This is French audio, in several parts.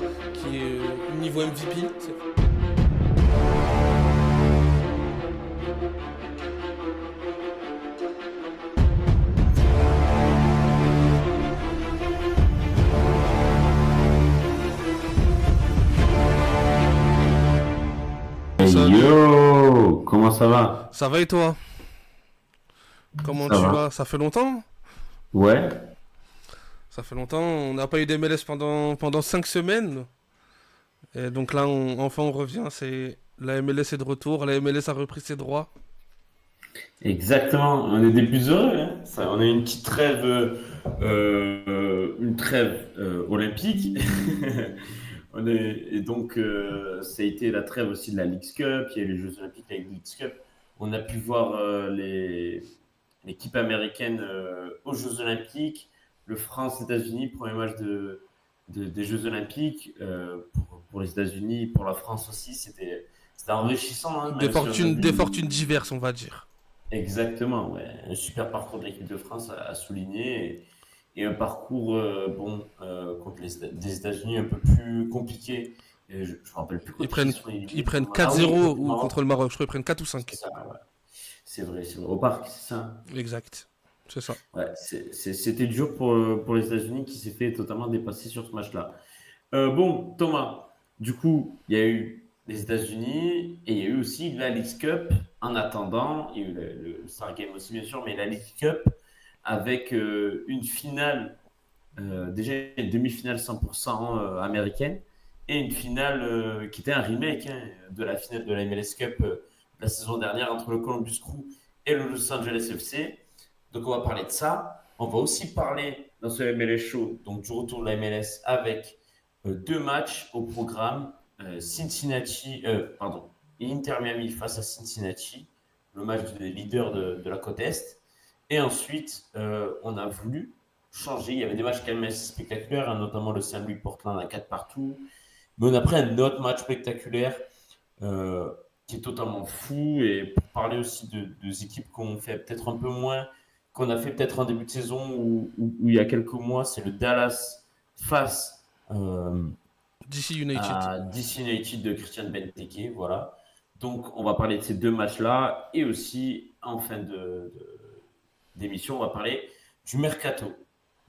là, qui est niveau MVP. Hey Salut, yo, comment ça va? ça va et toi? Comment Ça tu va. vas? Ça fait longtemps? Ouais, Ça fait longtemps, on n'a pas eu d'MLS pendant 5 semaines. Et donc là, enfin on revient, la MLS est de retour, la MLS a repris ses droits. exactement. On est des plus heureux, hein. On a eu une petite trêve, olympique. Et donc, ça a été la trêve aussi de la Leagues Cup. Il y a eu les Jeux Olympiques avec la Leagues Cup. On a pu voir l'équipe américaine aux Jeux Olympiques, le France-États-Unis, premier match des Jeux Olympiques pour les États-Unis, pour la France aussi. C'était enrichissant, hein, même si on a Des vu. fortunes diverses, on va dire. Exactement, ouais. Un super parcours de l'équipe de France à souligner et un parcours contre des États-Unis un peu plus compliqué. Et je me rappelle plus Ils contre qui ils prennent, sont ils éliminés prennent contre. Ah oui, 4-0 contre le ou Maroc. contre le Maroc, je crois qu'ils prennent 4 ou C'est 5. ça, ouais. C'est vrai. Au parc, c'est ça. Exact, c'est ça. Ouais, c'était dur pour les États-Unis qui s'est fait totalement dépasser sur ce match-là. Bon, Thomas, du coup, il y a eu les États-Unis et il y a eu aussi la League Cup. En attendant, il y a eu le Star Game aussi, bien sûr, mais la League Cup avec une finale, déjà une demi-finale 100% américaine et une finale qui était un remake, hein, de la finale de la MLS Cup la saison dernière entre le Columbus Crew et le Los Angeles FC. Donc, on va parler de ça. On va aussi parler dans ce MLS Show, donc du retour de la MLS avec deux matchs au programme. Inter Miami face à Cincinnati, le match des leaders de la côte Est. Et ensuite, on a voulu changer. Il y avait des matchs quand même assez spectaculaires, hein, notamment le Saint-Louis Portland à 4 partout. Mais on a pris un autre match spectaculaire euh, qui est totalement fou. Et pour parler aussi de équipes qu'on fait peut-être un peu moins, qu'on a fait peut-être en début de saison ou il y a quelques mois, c'est le Dallas face DC United. à DC United de Christian Benteke. Voilà. Donc, on va parler de ces deux matchs-là et aussi, en fin d'émission, on va parler du mercato.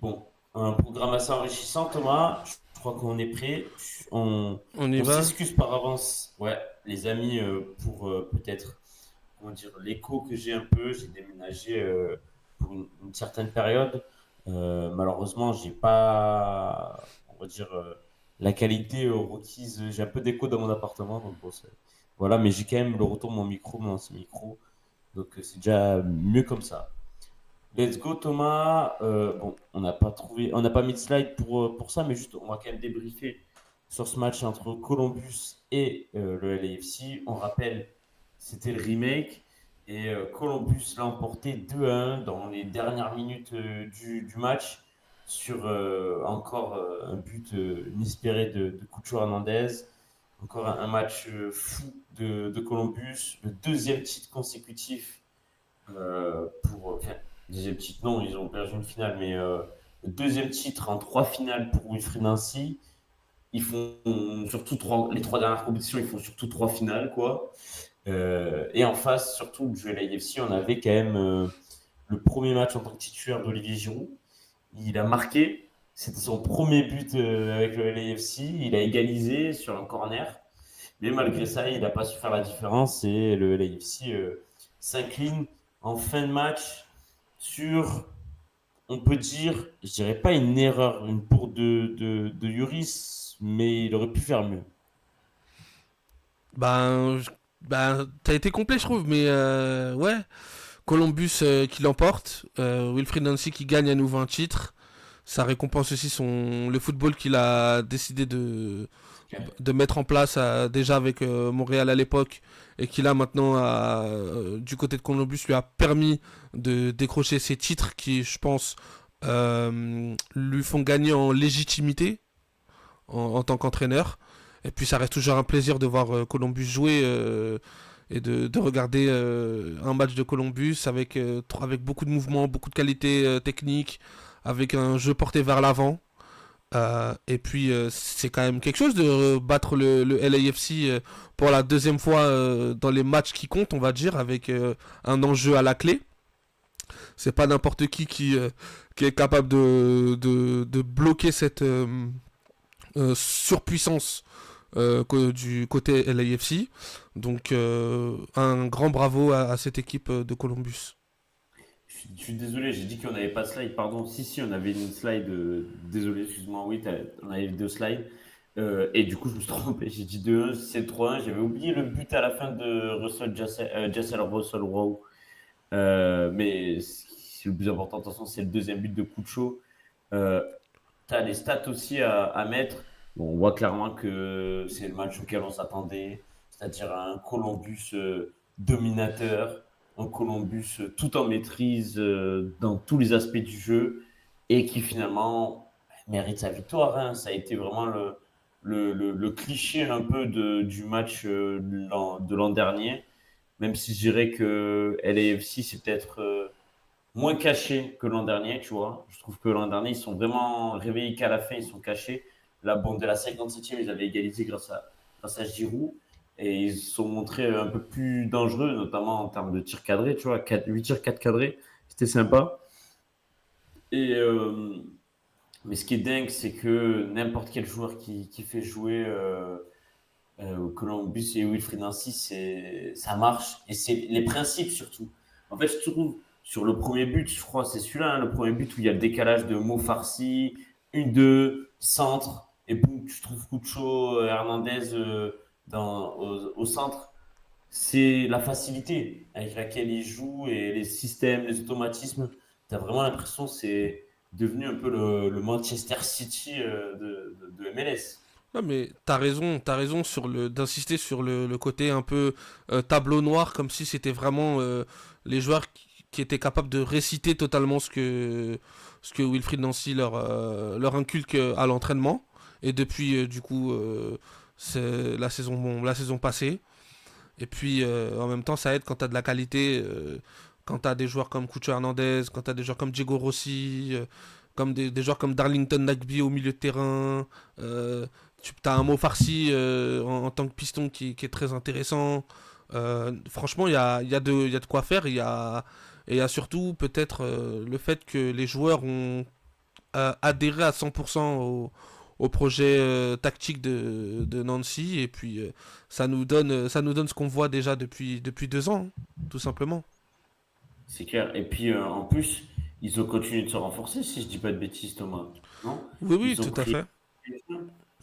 Bon, un programme assez enrichissant, Thomas. Je crois qu'on est prêt. On, On y on va. s'excuse par avance, ouais, les amis, pour peut-être, comment dire, l'écho que j'ai un peu. J'ai déménagé pour une certaine période. Malheureusement, j'ai pas, on va dire, la qualité requise. J'ai un peu d'écho dans mon appartement, donc bon, voilà, mais j'ai quand même le retour de mon micro, mon ancien micro. Donc c'est déjà mieux comme ça. Let's go Thomas. Bon, on n'a pas mis de slide pour ça, mais juste on va quand même débriefer sur ce match entre Columbus et le LAFC. On rappelle, c'était le remake et Columbus l'a emporté 2-1 dans les dernières minutes du match sur encore un but inespéré de Cucho Hernandez. Encore un match fou de Columbus, le deuxième titre consécutif enfin, deuxième titre, non, ils ont perdu une finale, mais le deuxième titre en trois finales pour Wilfried Nancy. Ils font surtout les trois dernières compétitions, ils font surtout trois finales, quoi. Et en face, surtout du LAFC, on avait quand même le premier match en tant que titulaire d'Olivier Giroud. Il a marqué, c'était son premier but avec le LAFC. Il a égalisé sur un corner. Mais malgré ça, il n'a pas su faire la différence et le LAFC s'incline en fin de match sur, on peut dire, je dirais pas une erreur, une bourde de Lloris, mais il aurait pu faire mieux. T'as été complet, je trouve, mais ouais. Columbus qui l'emporte, Wilfried Nancy qui gagne à nouveau un titre. Ça récompense aussi le football qu'il a décidé de mettre en place déjà avec Montréal à l'époque et qui là maintenant du côté de Columbus lui a permis de décrocher ses titres qui je pense lui font gagner en légitimité en tant qu'entraîneur. Et puis ça reste toujours un plaisir de voir Columbus jouer et de regarder un match de Columbus avec beaucoup de mouvements, beaucoup de qualité technique, avec un jeu porté vers l'avant. Et puis c'est quand même quelque chose de battre le LAFC pour la deuxième fois dans les matchs qui comptent, on va dire, avec un enjeu à la clé. C'est pas n'importe qui est capable de bloquer cette surpuissance du côté LAFC. Donc un grand bravo à cette équipe de Columbus. Je suis désolé, j'ai dit qu'on n'avait pas de slide, pardon. Si, si, on avait une slide. Désolé, excuse-moi, oui, on avait deux slides. Et du coup, je me suis trompé, j'ai dit 2-1, c'est 3-1. J'avais oublié le but à la fin de Russell Russell Rowe. Mais c'est le plus important, de toute façon, c'est le deuxième but de Cucho. Euh, Tu as les stats aussi à mettre. Bon, on voit clairement que c'est le match auquel on s'attendait, c'est-à-dire un Columbus dominateur, un Columbus tout en maîtrise dans tous les aspects du jeu et qui finalement mérite sa victoire, hein. Ça a été vraiment le cliché un peu du match de l'an dernier, même si je dirais que LAFC c'est peut-être moins cachés que l'an dernier, tu vois. Je trouve que l'an dernier, ils sont vraiment réveillés qu'à la fin, ils sont cachés. La bande de la 57e, ils avaient égalisé grâce à Giroud. Et ils se sont montrés un peu plus dangereux, notamment en termes de tirs cadrés, tu vois. 8 tirs, 4 cadrés. C'était sympa. Et, mais ce qui est dingue, c'est que n'importe quel joueur qui fait jouer Columbus et Wilfried Nancy, ça marche. Et c'est les principes surtout. En fait, je trouve, sur le premier but, je crois, c'est celui-là, hein, le premier but où il y a le décalage de Mo Farsi, 1-2, centre, et boum, tu trouves Cucho Hernandez au centre. C'est la facilité avec laquelle il joue et les systèmes, les automatismes. Tu as vraiment l'impression que c'est devenu un peu le Manchester City de MLS. Non mais t'as raison d'insister sur le côté un peu tableau noir, comme si c'était vraiment les joueurs qui étaient capables de réciter totalement ce que Wilfried Nancy leur inculque à l'entraînement. Et depuis du coup c'est la saison passée. Et puis en même temps ça aide quand t'as de la qualité, quand t'as des joueurs comme Cucho Hernandez, quand t'as des joueurs comme Diego Rossi, comme des joueurs comme Darlington Nagby au milieu de terrain. Tu as un mot farci en tant que piston qui est très intéressant. Franchement, il y a de quoi faire. Et il y a surtout peut-être le fait que les joueurs ont adhéré à 100% au projet tactique de Nancy. Et puis, ça nous donne ce qu'on voit déjà depuis 2 ans, hein, tout simplement. C'est clair. Et puis, en plus, ils ont continué de se renforcer, si je dis pas de bêtises, Thomas. Non? Oui, oui, Ils ont tout à pris fait.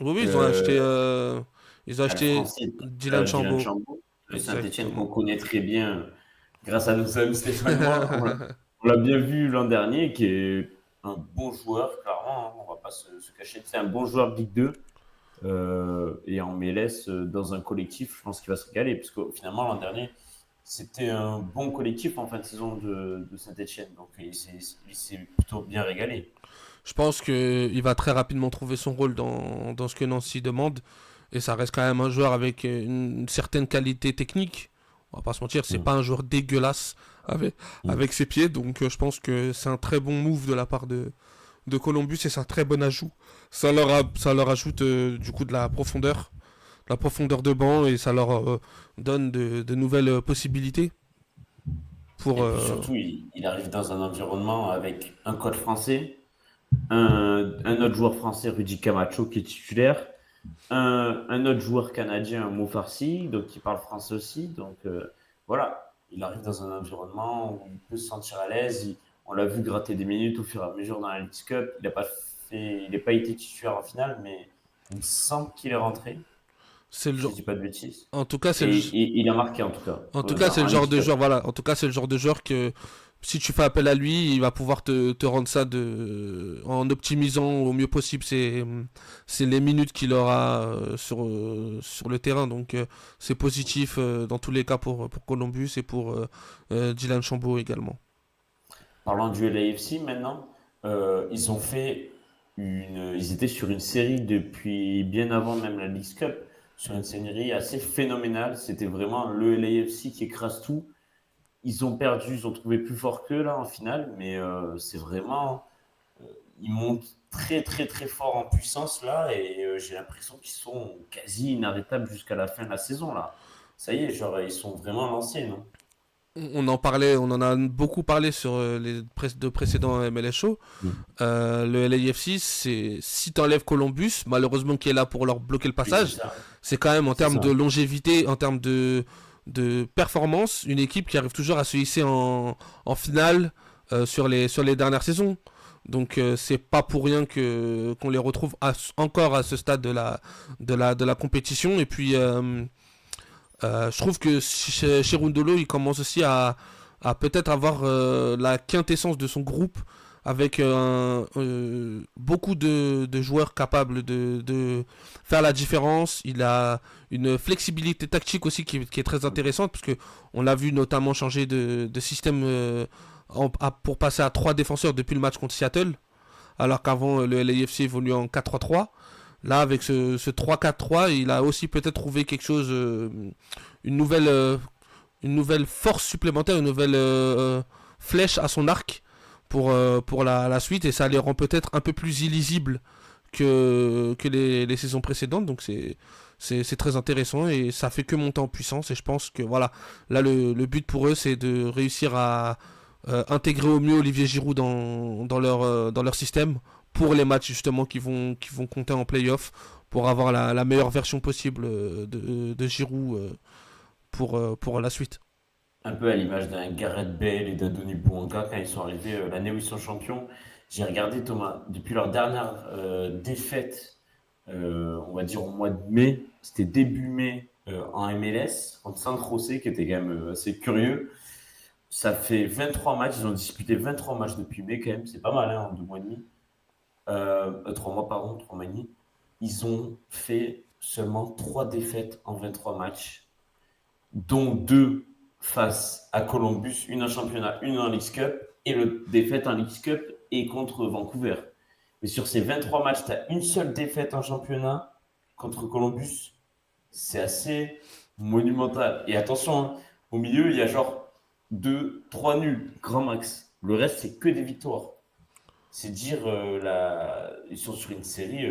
Oui, oui, euh, ils ont le acheté français, Dylan Dylan Chambaud. Chambaud, le Saint-Etienne qu'on Exactement. connaît très bien grâce à nos amis stéphanois. On l'a bien vu l'an dernier, qui est un bon joueur, clairement, hein, on va pas se cacher. C'est un bon joueur de Ligue 2. Et en MLS, dans un collectif, je pense qu'il va se régaler. Parce que finalement, l'an dernier, c'était un bon collectif en fin de saison de Saint-Etienne. Donc, il s'est plutôt bien régalé. Je pense qu'il va très rapidement trouver son rôle dans ce que Nancy demande. Et ça reste quand même un joueur avec une certaine qualité technique. On va pas se mentir, c'est Mm. pas un joueur dégueulasse Mm. avec ses pieds. Donc je pense que c'est un très bon move de la part de Columbus et c'est un très bon ajout. Ça leur ajoute du coup de la profondeur de banc et ça leur donne de nouvelles possibilités pour... Et puis surtout, il arrive dans un environnement avec un coach français, un autre joueur français, Rudy Camacho, qui est titulaire, un autre joueur canadien, Mo Farsi, donc qui parle français aussi. Donc voilà, il arrive dans un environnement où il peut se sentir à l'aise. On l'a vu gratter des minutes au fur et à mesure dans la League Cup. Il n'a pas été titulaire en finale, mais il me semble qu'il est rentré, c'est le si je genre... dis pas de bêtises. En tout cas, c'est le, Et il a marqué en tout cas En tout cas, c'est le en genre League de Cup. joueur, voilà. En tout cas, c'est le genre de joueur que si tu fais appel à lui, il va pouvoir te rendre ça en optimisant au mieux possible c'est les minutes qu'il aura sur le terrain. Donc, c'est positif dans tous les cas pour Columbus et pour Dylan Chambaud également. Parlant du LAFC maintenant, ils étaient sur une série depuis bien avant même la League Cup, sur une série assez phénoménale. C'était vraiment le LAFC qui écrase tout. Ils ont perdu, ils ont trouvé plus fort qu'eux là en finale, mais c'est vraiment, ils montent très très très forts en puissance là et j'ai l'impression qu'ils sont quasi inarrêtables jusqu'à la fin de la saison là. Ça y est, genre ils sont vraiment lancés, non? On en parlait, on en a beaucoup parlé sur les deux précédents MLS Show. Mm. Le LAFC, c'est si t'enlèves Columbus, malheureusement qui est là pour leur bloquer le Oui, c'est passage, ça. c'est quand même en C'est termes de ça. longévité, en termes de performance, une équipe qui arrive toujours à se hisser en finale sur les dernières saisons. Donc c'est pas pour rien que qu'on les retrouve encore à ce stade de la compétition. Et puis je trouve que chez Rundolo, il commence aussi à peut-être avoir la quintessence de son groupe avec beaucoup de joueurs capables de faire la différence. Il a une flexibilité tactique aussi qui est très intéressante parce que on l'a vu notamment changer de système pour passer à 3 défenseurs depuis le match contre Seattle, alors qu'avant le LAFC évoluait en 4-3-3. Là, avec ce 3-4-3, il a aussi peut-être trouvé quelque chose, une nouvelle, euh, une nouvelle force supplémentaire, une nouvelle flèche à son arc pour la suite, et ça les rend peut-être un peu plus illisibles que les saisons précédentes. Donc c'est très intéressant et ça fait que monter en puissance. Et je pense que voilà, là le but pour eux, c'est de réussir à intégrer au mieux Olivier Giroud dans leur système pour les matchs justement qui vont compter en playoff, pour avoir la meilleure version possible de Giroud pour la suite. Un peu à l'image d'un Gareth Bale et d'un Denis Bouanga quand ils sont arrivés l'année où ils sont champions. J'ai regardé Thomas, depuis leur dernière défaite, on va dire au mois de mai, c'était début mai en MLS, contre San José, qui était quand même assez curieux. Ça fait 23 matchs, ils ont disputé 23 matchs depuis mai quand même, c'est pas mal hein, en 2 mois et demi. 3 mois, pardon, 3 mois et demi. Ils ont fait seulement 3 défaites en 23 matchs, dont 2 face à Columbus, une en championnat, une en League Cup, et le défaite en League Cup est contre Vancouver. Mais sur ces 23 matchs, tu as une seule défaite en championnat contre Columbus. C'est assez monumental. Et attention, hein, au milieu, il y a genre 2, 3 nuls, grand max. Le reste, c'est que des victoires. C'est dire, ils sont sur une série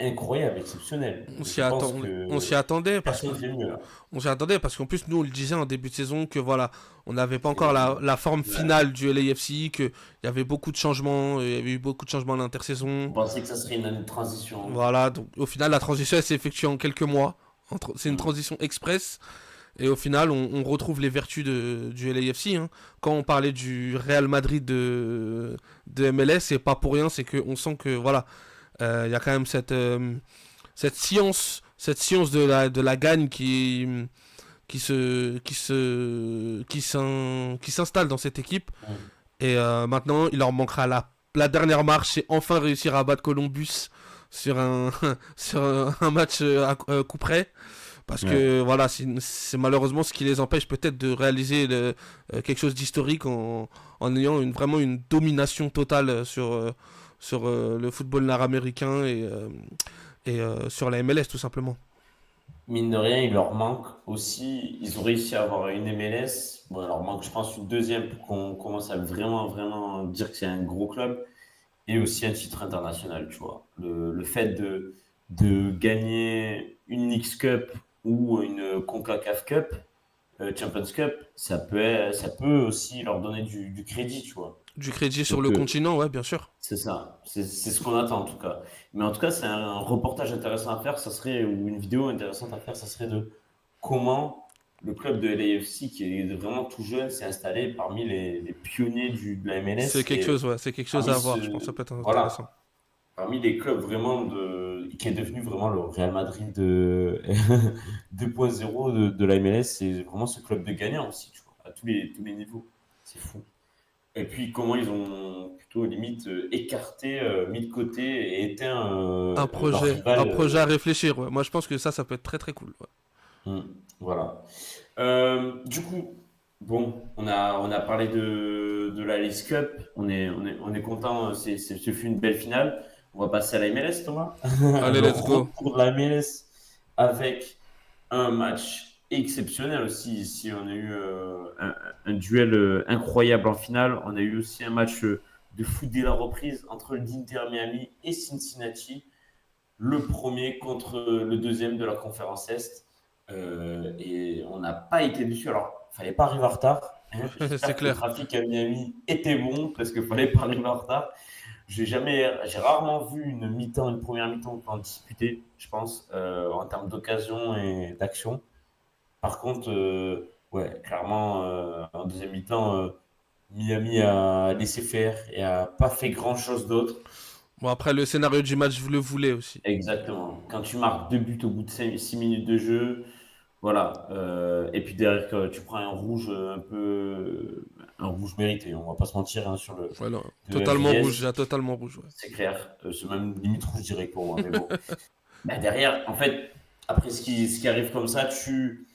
incroyable, exceptionnelle. Je pense On s'y que attendait parce que personne ne fait mieux là. on s'y attendait parce qu'en plus nous on le disait en début de saison que voilà, on n'avait pas encore C'est- la forme ouais. finale du LAFC, que il y avait beaucoup de changements, il y avait eu beaucoup de changements à On l'intersaison. pensait que ça serait une année de transition. Voilà, donc au final la transition elle s'est effectuée en quelques mois. C'est une Mm. transition express. Et au final, on retrouve les vertus du LAFC. Hein. Quand on parlait du Real Madrid de MLS, c'est pas pour rien, c'est qu'on sent que voilà, il y a quand même cette science de la gagne qui s'installe dans cette équipe. Mm. Et maintenant, il leur manquera la dernière marche, c'est enfin réussir à battre Columbus sur sur un match à coup près. Parce Ouais. que voilà, c'est malheureusement ce qui les empêche peut-être de réaliser quelque chose d'historique en ayant vraiment une domination totale sur le football nord-américain et sur la MLS tout simplement. Mine de rien, il leur manque aussi. Ils ont réussi à avoir une MLS. Bon, il leur manque, je pense, une deuxième pour qu'on commence à vraiment, vraiment dire que c'est un gros club. Et aussi un titre international, tu vois. Le fait de gagner une Leagues Cup ou une CONCACAF Cup, Champions Cup, ça peut aussi leur donner du crédit, tu vois. Du crédit sur Donc, le continent, ouais, bien sûr. c'est ça. C'est ce qu'on attend, en tout cas. Mais en tout cas, c'est un reportage intéressant à faire, ça serait, ou une vidéo intéressante à faire, ça serait de comment le club de LAFC, qui est vraiment tout jeune, s'est installé parmi les pionniers de la C'est MLS. quelque chose, ouais, c'est quelque chose Parmi à ce, voir, je pense que ça peut être intéressant. voilà, parmi les clubs vraiment qui est devenu vraiment le Real Madrid de 2.0 de la MLS, c'est vraiment ce club de gagnants aussi, tu vois, à tous les niveaux. C'est fou. Et puis comment ils ont plutôt limite écarté, mis de côté et éteint leur Un rival. projet à réfléchir, ouais. Moi je pense que ça peut être très très cool. Ouais. Hmm, voilà. Du coup, bon, on a parlé de la League Cup. On est content. Ce fut une belle finale. On va passer à la MLS, Thomas. Allez, Le let's go. retour de la MLS avec un match exceptionnel aussi. Ici, on a eu un duel incroyable en finale. On a eu aussi un match de foot dès la reprise entre l'Inter Miami et Cincinnati, le premier contre le deuxième de la conférence Est. Et on n'a pas été dessus. Alors, il ne fallait pas arriver en retard. Hein. C'est J'espère que le clair. trafic à Miami était bon parce qu'il ne fallait pas arriver en retard. J'ai rarement vu une première mi-temps autant disputée, je pense, en termes d'occasion et d'action. Par contre, ouais, clairement, en deuxième mi-temps, Miami a laissé faire et a pas fait grand-chose d'autre. Bon, après, le scénario du match, vous le voulez aussi. Exactement. Quand tu marques 2 buts au bout de 6 minutes de jeu, voilà. Et puis derrière, tu prends un rouge un rouge mérité. On va pas se mentir hein, sur le Voilà. de Totalement rouge, FIS, là, totalement rouge. Ouais. c'est clair. C'est même limite rouge direct pour moi. Mais bon. Bah, derrière, en fait, après ce qui arrive comme ça, tu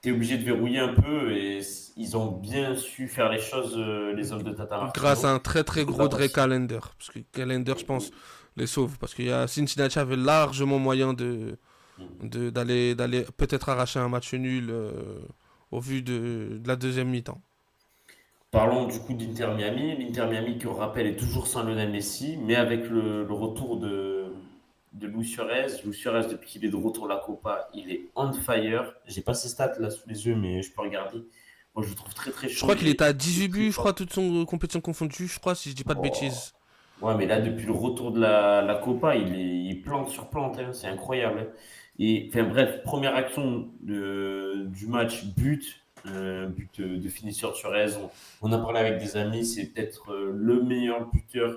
es obligé de verrouiller un peu et ils ont bien su faire les choses, les hommes de Tata Grâce à Martino. un très Il très faut gros pas Dre passer. Calender. Parce que Calender, je pense, les sauve. Parce qu'il y a Cincinnati avait largement moyen d'aller peut-être arracher un match nul au vu de la deuxième mi-temps. Parlons du coup d'Inter Miami. L'Inter Miami, qui on rappelle, est toujours sans Lionel Messi, mais avec le retour de Luis Suarez. Luis Suarez, depuis qu'il est de retour à la Copa, il est on fire. J'ai pas ses stats là sous les yeux, mais je peux regarder. Moi, je le trouve très très Je chaud. crois qu'il était à Il 18 est très buts, je crois, fort. toutes son compétitions confondues, je crois, si je dis pas de Oh. bêtises. Ouais, mais là, depuis le retour de la Copa, il plante sur plante. Hein. C'est incroyable. Hein. Et, enfin, bref, première action du match, but de finisseur sur Suarez. On en parlait avec des amis. C'est peut-être le meilleur buteur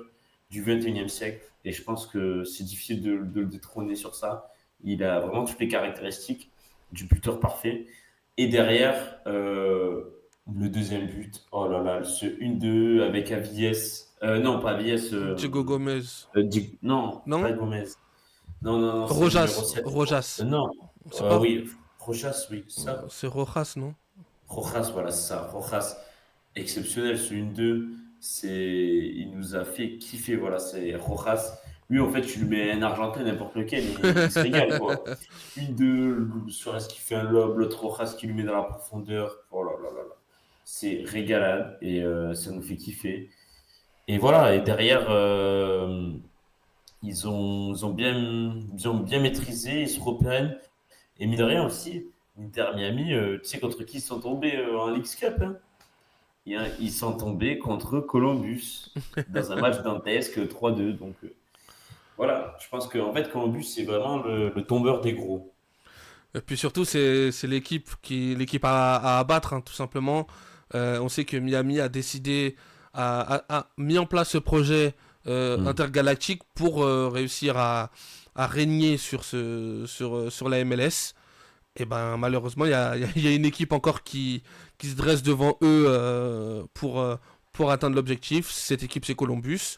du 21e siècle. Et je pense que c'est difficile de le détrôner sur ça. Il a vraiment toutes les caractéristiques du buteur parfait. Et derrière, le deuxième but, oh là là, ce 1-2 avec Avies. Non, pas Avies. Diego Gomez. Non, pas Non. Gomez. Non, non, non, c'est le numéro Rojas. 7. Rojas. Non, C'est pas. oui, Rojas, oui, ça. C'est Rojas, non? Rojas, voilà, c'est ça. Rojas, exceptionnel, ce 1-2. Il nous a fait kiffer, voilà, c'est Rojas. Lui, en fait, tu lui mets un Argentin, n'importe lequel, il se régale, quoi. 1-2, Suarez qui fait un lob, l'autre Rojas qui lui met dans la profondeur. Oh là là là là. C'est régalade et ça nous fait kiffer. Et voilà, et derrière, ils ont bien maîtrisé, ils se reprennent. Et mine de rien aussi, l'Inter Miami, tu sais contre qui ils sont tombés en League Cup hein. Ils sont tombés contre Columbus dans un match dantesque 3-2. Donc voilà, je pense qu'en fait, Columbus, c'est vraiment le tombeur des gros. Et puis surtout, c'est l'équipe à abattre, hein, tout simplement. On sait que Miami a décidé, a mis en place ce projet Mm. intergalactique pour réussir à régner sur la MLS. Et ben malheureusement, il y a une équipe encore qui se dresse devant eux pour atteindre l'objectif. Cette équipe, c'est Columbus.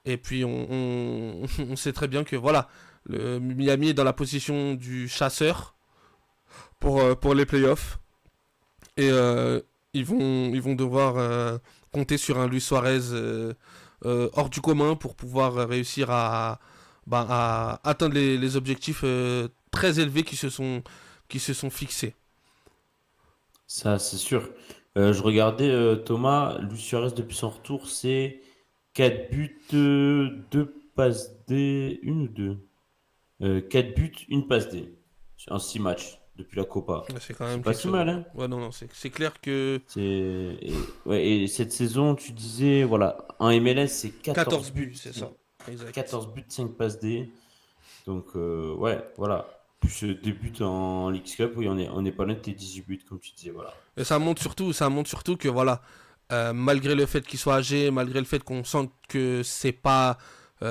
Et puis on sait très bien que voilà, le Miami est dans la position du chasseur pour les playoffs. Et ils vont devoir compter sur un Luis Suarez hors du commun pour pouvoir réussir à atteindre les objectifs très élevés qui se sont fixés. Ça, c'est sûr. Je regardais Thomas, Luis Suarez depuis son retour, c'est 4 buts, 2 passes D, une ou deux 4 buts, une passe D en 6 matchs depuis la Copa. C'est quand C'est même pas quelque si chose. mal, hein? Ouais, non, non, c'est clair que Ouais, et cette saison, tu disais, voilà, en MLS, c'est 14 14 buts, buts, c'est ça. Exact. 14 buts, 5 passes D. Donc, ouais, voilà. Plus des buts en League Cup, oui, on est pas loin de tes 18 buts, comme tu disais, voilà. Et ça montre surtout que voilà, malgré le fait qu'il soit âgé, malgré le fait qu'on sente que c'est pas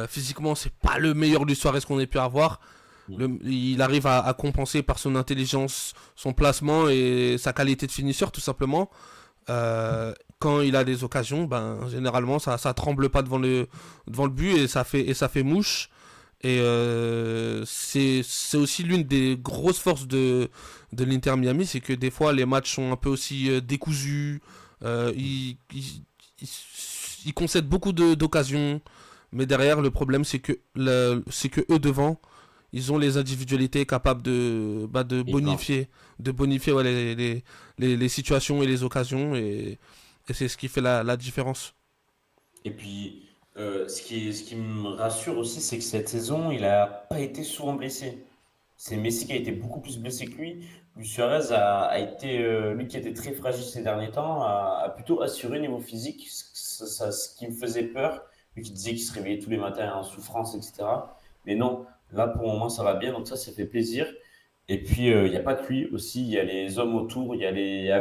physiquement c'est pas le meilleur du Suarez qu'on ait pu avoir, Mm. il arrive à compenser par son intelligence, son placement et sa qualité de finisseur tout simplement. Quand il a des occasions, ben généralement ça tremble pas devant le but et ça fait mouche. Et c'est aussi l'une des grosses forces de l'Inter Miami, c'est que des fois les matchs sont un peu aussi décousus, ils concèdent beaucoup d'occasions, mais derrière le problème c'est que eux devant, ils ont les individualités capables de Et plan. bonifier ouais, les situations et les occasions, et c'est ce qui fait la différence. Et puis, Ce qui me rassure aussi, c'est que cette saison, il a pas été souvent blessé. C'est Messi qui a été beaucoup plus blessé que lui. Luis Suarez a été, lui qui était très fragile ces derniers temps, a plutôt assuré niveau physique, ce qui me faisait peur, lui qui disait qu'il se réveillait tous les matins en souffrance, etc. Mais non, là pour le moment ça va bien, donc ça fait plaisir. Et puis il n'y a pas que lui aussi, il y a les hommes autour, il y a les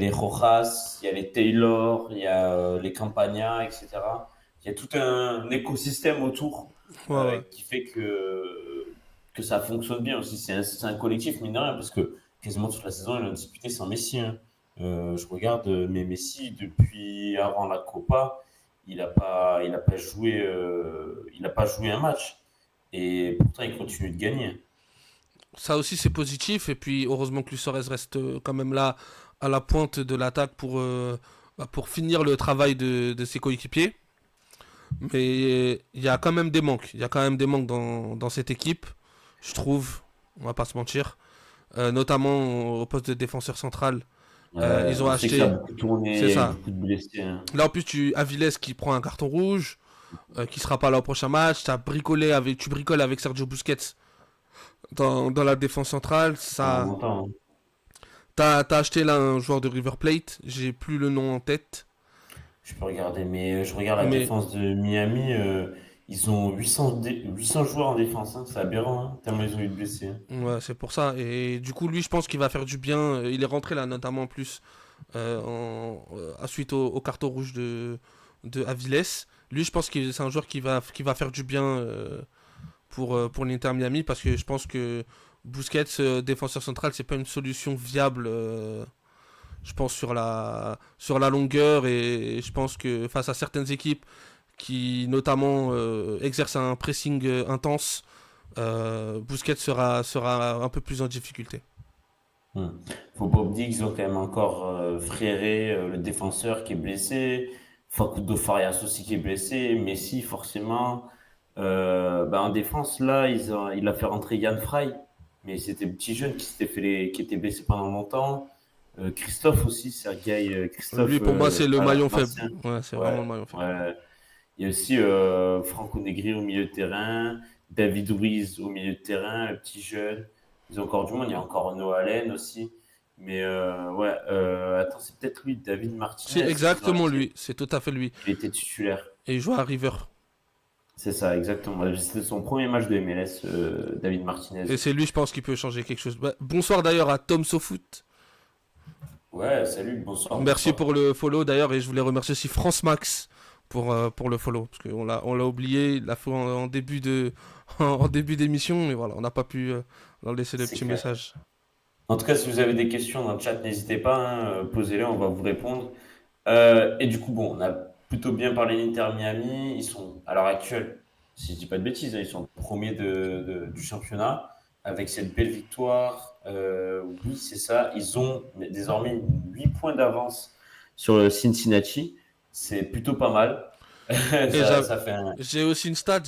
Rojas, il y a les Taylor, il y a les Campagna, etc. Il y a tout un écosystème autour Ouais, ouais. qui fait que ça fonctionne bien aussi. C'est un collectif, mine de rien, parce que quasiment toute la saison, ils ont disputé sans Messi. Hein. Je regarde, mais Messi, depuis avant la Copa, il a pas joué un match. Et pourtant, il continue de gagner. Ça aussi, c'est positif. Et puis, heureusement que Luis Suarez reste quand même là à la pointe de l'attaque pour finir le travail de ses coéquipiers. Mais il y a quand même des manques. Il y a quand même des manques dans cette équipe, je trouve. On va pas se mentir. Notamment au poste de défenseur central. Ils ont On sait que ça a acheté. beaucoup C'est tourné, il y a eu ça. beaucoup de blessés. Hein. Là, en plus, tu Avilés qui prend un carton rouge, qui sera pas là au prochain match. Tu bricoles avec Sergio Busquets dans la défense centrale. Pendant Ça, longtemps. Hein. t'as acheté là un joueur de River Plate. J'ai plus le nom en tête. Je peux regarder, mais je regarde la Mais défense de Miami. Ils ont 800 joueurs en défense. Hein, c'est aberrant, hein, tellement ils ont eu de blessés. Hein. ouais, c'est pour ça. Et du coup, lui, je pense qu'il va faire du bien. Il est rentré là, notamment en plus, à suite au carton rouge de Avilés. Lui, je pense que c'est un joueur qui va faire du bien pour l'Inter Miami parce que je pense que Busquets, défenseur central, c'est pas une solution viable. Je pense sur la longueur et je pense que face à certaines équipes qui notamment exercent un pressing intense, Busquets sera un peu plus en difficulté. Hmm. Faut pas oublier qu'ils ont quand même encore Fréré, le défenseur qui est blessé. Facundo Farias aussi qui est blessé. Messi, forcément. En défense, là, il a fait rentrer Yann Fry. Mais c'était le petit jeune qui était blessé pendant longtemps. Christophe aussi, Sergei Lui, Christophe pour moi, c'est le maillon faible. l'ancien. Ouais, c'est vraiment Ouais, le maillon faible. ouais. Il y a aussi Franco Negri au milieu de terrain, David Ruiz au milieu de terrain, le petit jeune. Ils ont encore du monde. Il y a encore Noah Allen aussi. Mais ouais, attends, c'est peut-être lui, David C'est Martinez, qu'ils ont exactement acheté. lui. C'est tout à fait lui. Il était titulaire. Et il joue à River. C'est ça, exactement. C'était son premier match de MLS, David Martinez. Et c'est lui, je pense, qui peut changer quelque chose. Bah, bonsoir d'ailleurs à Tom Sofoot. Ouais, salut, bonsoir, Merci bonsoir. pour le follow d'ailleurs. Et je voulais remercier aussi France Max pour le follow. Parce qu'on l'a oublié. Il l'a fait en début en début d'émission. Mais voilà, on n'a pas pu leur laisser le C'est petit clair. message. En tout cas, si vous avez des questions dans le chat, n'hésitez pas, hein, posez-les, on va vous répondre. Et du coup, bon, on a plutôt bien parlé d'Inter Miami. Ils sont, à l'heure actuelle, si je dis pas de bêtises, hein, ils sont premiers du championnat avec cette belle victoire. Oui, c'est ça. Ils ont désormais 8 points d'avance sur le Cincinnati. C'est plutôt pas mal. Et Ça fait un. j'avais aussi une stat,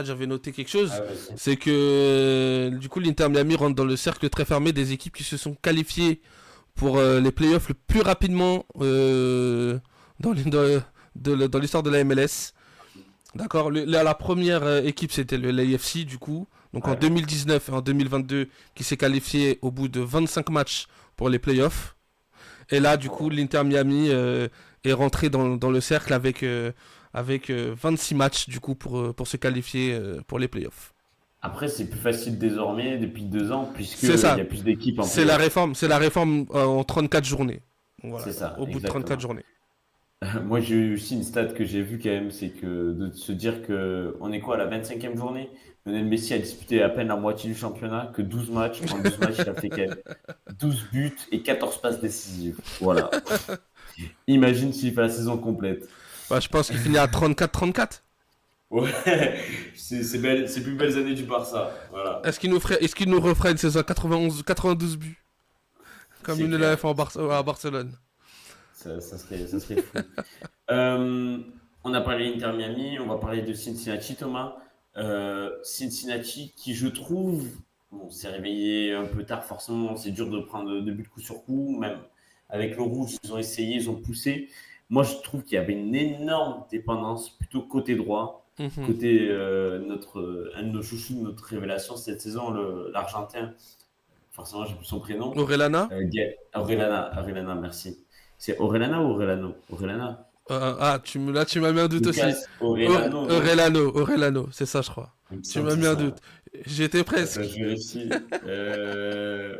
j'avais noté quelque chose. Ah ouais, c'est- C'est que du coup l'Inter Miami rentre dans le cercle très fermé des équipes qui se sont qualifiées pour les playoffs le plus rapidement dans l'histoire de la MLS. D'accord. La première équipe c'était le l'AFC du coup. Donc en ouais. 2019 et en 2022 qui s'est qualifié au bout de 25 matchs pour les playoffs. Et là du coup l'Inter Miami est rentré dans le cercle avec 26 matchs du coup pour se qualifier pour les playoffs. Après, c'est plus facile désormais depuis 2 ans, C'est puisqu'il y ça. a plus d'équipes en C'est la playoff. réforme. C'est la réforme en 34 journées. Voilà. C'est ça, Au bout de 34 exactement. journées. Moi, j'ai eu aussi une stat que j'ai vue quand même, c'est que de se dire que on est quoi à la 25e journée? Lionel Messi a disputé à peine la moitié du championnat, que 12 matchs. En 12 matchs, il a fait quand même 12 buts et 14 passes décisives. Voilà. Imagine s'il fait la saison complète. Bah, je pense qu'il finit à 34-34. Ouais, c'est plus belles années du Barça. Voilà, Est-ce qu'il nous referait une saison à 92 buts comme c'est il l'avait fait clair. à Barcelone? Ça serait fou. Euh, on a parlé d'Inter Miami, on va parler de Cincinnati, Thomas. Cincinnati, qui je trouve, bon, s'est réveillé un peu tard, forcément, c'est dur de prendre de but coup sur coup, même avec le rouge, ils ont essayé, ils ont poussé. moi, je trouve qu'il y avait une énorme dépendance plutôt côté droit, Mhm. côté un de nos chouchous, notre révélation cette saison, l'Argentin. Forcément, j'ai plus son prénom. Orellana? Aurelana, merci. C'est Aurelana ou Aurelano? Aurelana. Là, tu m'as mis un doute aussi. Lucas Aurelano, non? Orellano, c'est ça, je crois. Il me Tu semble que m'as c'est mis un doute. ça. J'étais Attends, je presque. vérifie.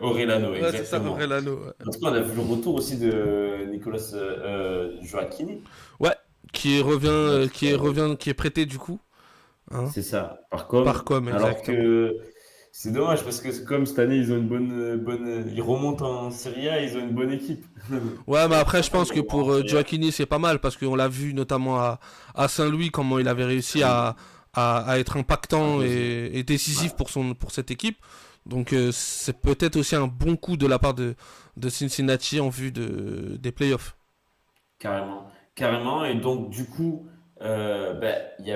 Aurelano, Ouais, c'est ça, exactement. Orellano. Ouais. En tout cas, on a vu le retour aussi de Nicolas Joachini. Ouais, Notre, qui est prêté du coup, hein, c'est ça, par par com. com, Alors exactement. que c'est dommage parce que comme cette année, ils ont une ils remontent en Serie A, ils ont une bonne équipe. Ouais, mais Ça va être après, je sympa de pense les que revoir en pour Serie A. Gioacchini, c'est pas mal parce qu'on l'a vu notamment à Saint-Louis, comment il avait réussi à être impactant Imposé. et décisif Ouais, pour cette équipe. Donc, c'est peut-être aussi un bon coup de la part de Cincinnati en vue des playoffs. carrément. Carrément. Et donc, du coup, ben, il y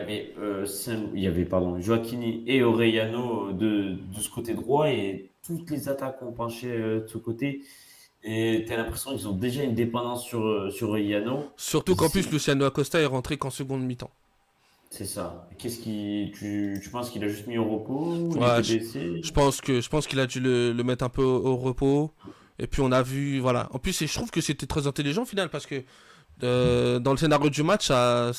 avait pardon, Joaquini et Orellano de ce côté droit et toutes les attaques ont penché de ce côté. Et tu as l'impression qu'ils ont déjà une dépendance sur Orellano. Surtout qu'en plus, Luciano Acosta est rentré qu'en seconde mi-temps. C'est ça. Tu penses qu'il a juste mis au repos? Il Ouais, était blessé? je pense qu'il a dû le mettre un peu au repos. Et puis on a vu, voilà. En plus, je trouve que c'était très intelligent au final parce que dans le scénario du match, ça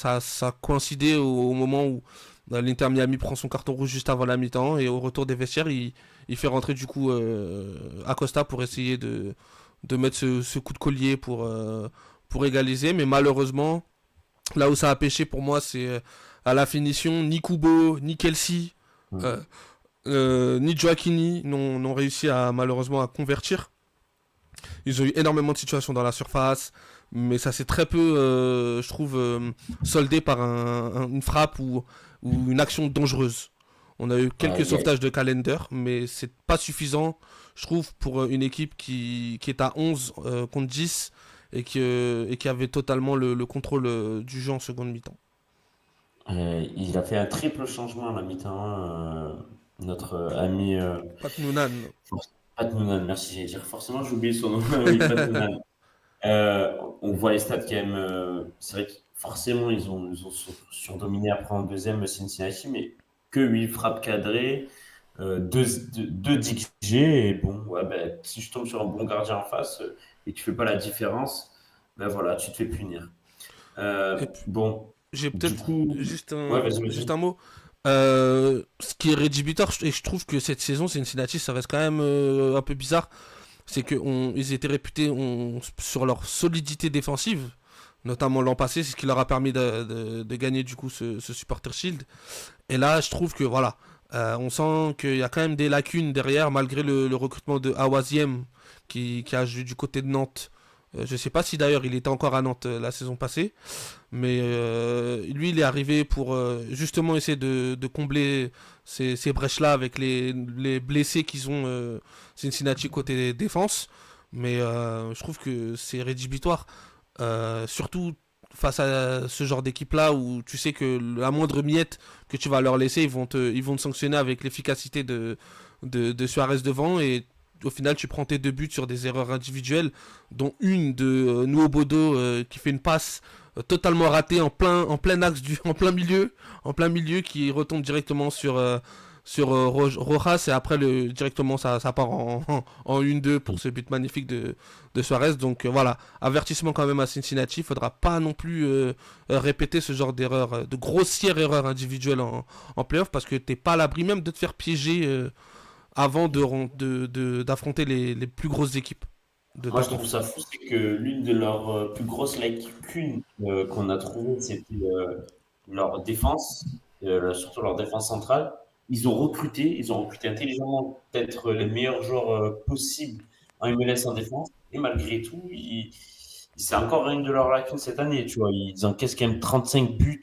coïncidait au moment où l'Inter Miami prend son carton rouge juste avant la mi-temps et au retour des vestiaires, il fait rentrer du coup Acosta pour essayer de mettre ce coup de collier pour égaliser. Mais malheureusement, là où ça a pêché pour moi, c'est à la finition. Ni Kubo, ni Kelsey, euh, Hmm. ni Joaquini n'ont réussi malheureusement à convertir. Ils ont eu énormément de situations dans la surface, mais ça s'est très peu, je trouve, soldé par une frappe ou une action dangereuse. On a eu Ouais, quelques sauvetages de calendar, mais c'est pas suffisant, je trouve, pour une équipe qui est à 11 contre 10 et qui avait totalement le contrôle du jeu en seconde mi-temps. il a fait un triple changement à la mi-temps, notre ami Pat Noonan. Pat Noonan. Merci, j'allais dire forcément, j'ai oublié son nom. Oui, Pat Noonan. On voit les stats quand même. C'est vrai que forcément, ils ont surdominé après en deuxième Cincinnati, mais que 8 frappes cadrées, 2 DXG. Et bon, ouais, ben, si je tombe sur un bon gardien en face et que tu fais pas la différence, ben voilà, tu te fais punir. Et puis, Bon, j'ai du peut-être coup, ouais, vas-y, juste vas-y. un mot. Ce qui est rédhibitoire, et je trouve que cette saison, Cincinnati, ça reste quand même un peu bizarre, c'est qu'ils étaient réputés sur leur solidité défensive, notamment l'an passé, c'est ce qui leur a permis de gagner du coup ce Supporter Shield. Et là, je trouve que voilà, on sent qu'il y a quand même des lacunes derrière, malgré le recrutement de Awaziem qui a joué du côté de Nantes. Je sais pas si d'ailleurs il était encore à Nantes la saison passée, mais lui il est arrivé pour justement essayer de combler ces brèches-là avec les blessés qu'ils ont Cincinnati côté défense. Mais je trouve que c'est rédhibitoire. Surtout face à ce genre d'équipe-là où tu sais que la moindre miette que tu vas leur laisser, ils vont te sanctionner avec l'efficacité de Suarez devant et au final tu prends tes deux buts sur des erreurs individuelles dont une de Nuobodo qui fait une passe totalement ratée en plein axe en plein milieu qui retombe directement sur Rojas et après directement ça part en 1-2 pour ce but magnifique de Suarez. Donc voilà, avertissement quand même à Cincinnati. Il faudra pas non plus répéter ce genre d'erreur, de grossière erreur individuelle en playoff parce que t'es pas à l'abri même de te faire piéger avant d'affronter les plus grosses équipes de Moi, ta je trouve conf. ça fou, c'est que l'une de leurs plus grosses lacunes qu'on a trouvées, c'était leur défense, surtout leur défense centrale. Ils ont recruté intelligemment peut-être les meilleurs joueurs possibles en MLS en défense, et malgré tout, c'est encore une de leurs lacunes cette année. Tu vois, ils encaissent quand même 35 buts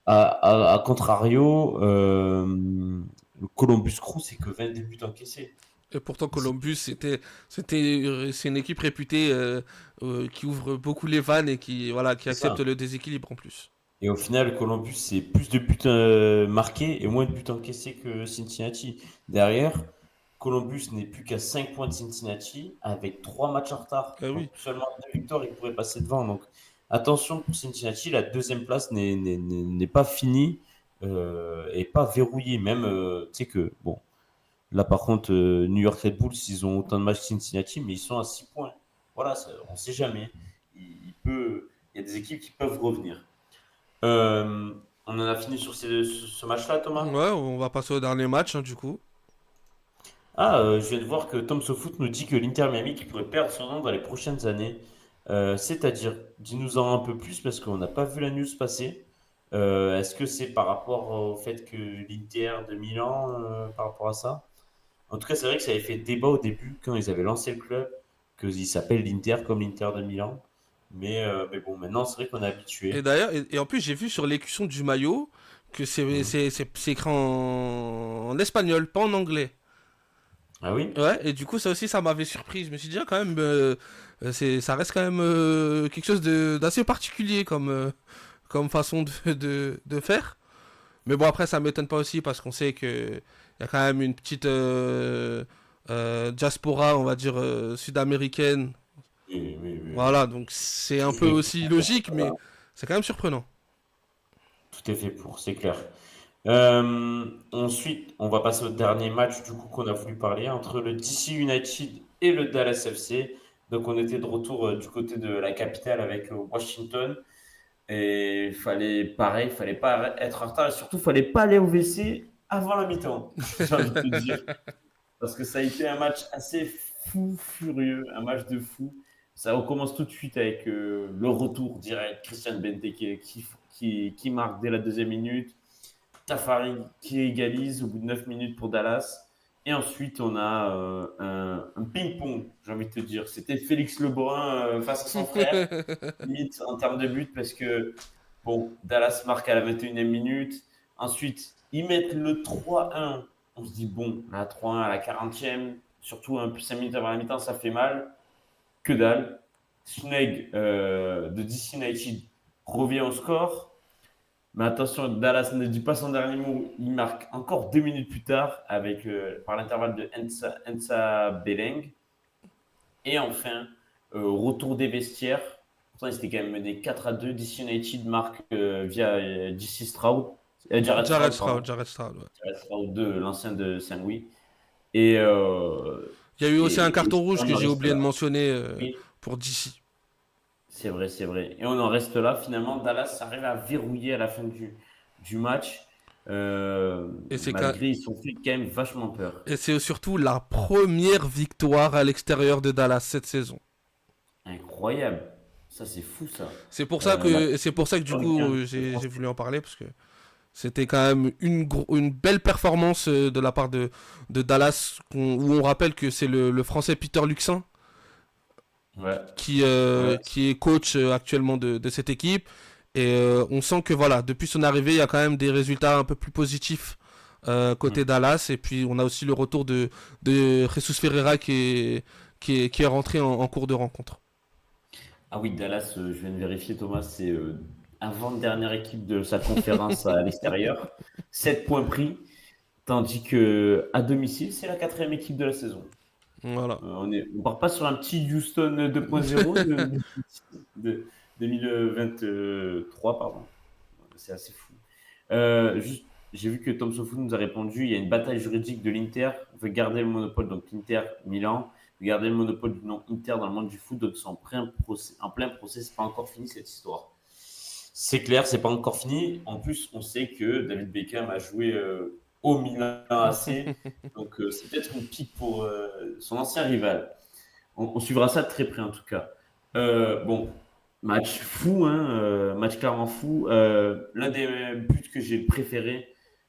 à contrario. Le Columbus Crew, c'est que 22 buts encaissés. Et pourtant Columbus c'est une équipe réputée qui ouvre beaucoup les vannes et qui voilà qui C'est accepte ça. le déséquilibre en plus. Et au final, Columbus, c'est plus de buts marqués et moins de buts encaissés que Cincinnati. Derrière, Columbus n'est plus qu'à 5 points de Cincinnati avec 3 matchs en retard. Oui. Donc seulement 2 victoires, ils pourraient passer devant. Donc attention pour Cincinnati, la deuxième place n'est pas finie et pas verrouillée. Même, tu sais que, bon, là par contre, New York Red Bulls, ils ont autant de matchs que Cincinnati, mais ils sont à 6 points. Voilà, on ne sait jamais. Il y a des équipes qui peuvent revenir. Euh, on en a fini sur ce match-là, Thomas? Ouais, on va passer au dernier match, hein, du coup. Ah, je viens de voir que Tom SoFoot nous dit que l'Inter Miami qui pourrait perdre son nom dans les prochaines années. C'est-à-dire, dis-nous-en un peu plus parce qu'on n'a pas vu la news passer. Est-ce que c'est par rapport au fait que l'Inter de Milan, par rapport à ça? En tout cas, c'est vrai que ça avait fait débat au début quand ils avaient lancé le club, qu'il s'appelle l'Inter comme l'Inter de Milan. Mais bon, maintenant, c'est vrai qu'on est Et habitué. d'ailleurs, et en plus, j'ai vu sur l'écusson du maillot que Mhm. c'est écrit en espagnol, pas en anglais. Ah oui? Ouais, et du coup, ça aussi, ça m'avait surpris. Je me suis dit, ah, quand même, ça reste quand même quelque chose d'assez particulier comme façon de faire. Mais bon, après, ça m'étonne pas aussi parce qu'on sait que il y a quand même une petite diaspora, on va dire, sud-américaine. Oui, oui, oui, oui. Voilà, donc c'est un Tout peu est fait aussi pour logique, ça. mais c'est quand même surprenant. Tout est fait pour, c'est clair. Ensuite, on va passer au dernier match du coup qu'on a voulu parler entre le DC United et le Dallas FC. Donc on était de retour du côté de la capitale avec Washington et il fallait pareil, il fallait pas être en retard et surtout il fallait pas aller au WC avant la mi-temps. J'ai envie de te dire parce que ça a été un match assez fou furieux, un match de fou. Ça recommence tout de suite avec le retour direct, Christian Benteke qui marque dès la deuxième minute. Tafari qui égalise au bout de 9 minutes pour Dallas. Et ensuite, on a un ping-pong, j'ai envie de te dire. C'était Félix Lebrun face à son frère, limite en termes de but, parce que bon, Dallas marque à la 21e minute. Ensuite, ils mettent le 3-1. On se dit, bon, la 3-1 à la 40e, surtout un peu 5 minutes avant la mi-temps, ça fait mal. Que dalle. Sneg de DC United revient au score. Mais attention, Dallas ne dit pas son dernier mot. Il marque encore 2 minutes plus tard avec, par l'intervalle de Ensa Beleng. Et enfin, retour des vestiaires. Pourtant, ils étaient quand même menés 4-2. DC United marque via DC Stroud. Jared Jared Stroud, Stroud, pardon. Jared Stroud, ouais. Jared Stroud de l'ancien de Saint-Louis. Et, Il y a eu aussi un et carton rouge on que en j'ai reste oublié de là. mentionner Oui, pour DC. c'est vrai, c'est vrai. Et on en reste là. Finalement, Dallas arrive à verrouiller à la fin du match. Et Malgré, ils sont fait quand même vachement peur. et c'est surtout la première victoire à l'extérieur de Dallas cette saison. Incroyable. Ça, c'est fou, ça. La C'est pour ça que du première coup week-end de j'ai français. voulu en parler parce que c'était quand même une belle performance de la part de Dallas où on rappelle que c'est le français Peter Luxin Ouais, ouais. qui est coach actuellement de cette équipe. Et on sent que voilà, depuis son arrivée, il y a quand même des résultats un peu plus positifs côté Hmm. Dallas. Et puis on a aussi le retour de Jesus Ferreira qui est rentré en cours de rencontre. Ah oui, Dallas, je viens de vérifier, Thomas, c'est avant-dernière équipe de sa conférence à l'extérieur. 7 points pris, tandis que à domicile, c'est la quatrième équipe de la saison. Voilà. On part pas sur un petit Houston 2.0 de 2023, pardon. C'est assez fou. Juste, j'ai vu que Tom Sofou nous a répondu, il y a une bataille juridique de l'Inter, on veut garder le monopole, donc l'Inter Milan, veut garder le monopole du nom Inter dans le monde du foot, donc c'est en plein procès, c'est pas encore fini cette histoire. C'est clair, c'est pas encore fini. En plus, on sait que David Beckham a joué au Milan AC, donc c'est peut-être une pique pour son ancien rival. On suivra ça de très près en tout cas. Bon, match fou, hein, match clairement fou. L'un des buts que j'ai préféré,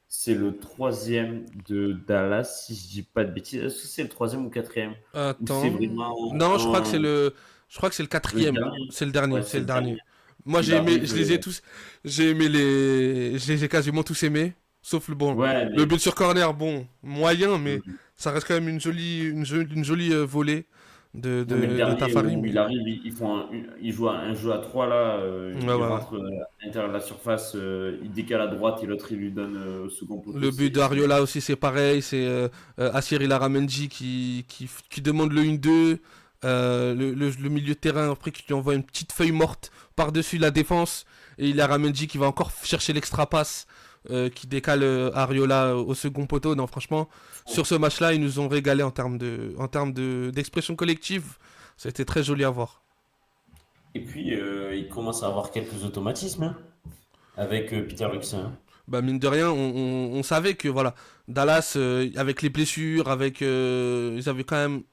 c'est le troisième de Dallas, si je dis pas de bêtises. Est-ce que c'est le troisième ou quatrième? Ou c'est Attends. vraiment Non, je crois que c'est le le quatrième. dernier? C'est le Ouais, dernier, c'est c'est le le dernier. dernier. Moi, Il arrive. je les ai tous, je les ai quasiment tous aimés. Sauf le bon, Ouais, le mais but sur corner, bon, moyen, mais mm, ça reste quand même une jolie volée ouais, mais le de dernier Tafari, où mais il arrive, ils jouent un jeu à trois là. ouais, Il ouais, ouais. rentre à l'intérieur de la surface, il décale à droite et l'autre il lui donne au second poteau. Le but C'est d'Ariola aussi, c'est pareil, c'est Assir Illaramendi qui demande le 1-2. Le milieu de terrain après qui lui envoie une petite feuille morte par-dessus la défense. Et il y a Ramendi qui va encore chercher l'extra passe qui décale Ariola au second poteau. Non, franchement, sur ce match-là, ils nous ont régalé d'expression collective. Ça a été très joli à voir. Et puis, il commence à avoir quelques automatismes hein, avec Peter Luxin. Hein. Bah, mine de rien, on savait que voilà, Dallas, avec les blessures, ils avaient quand même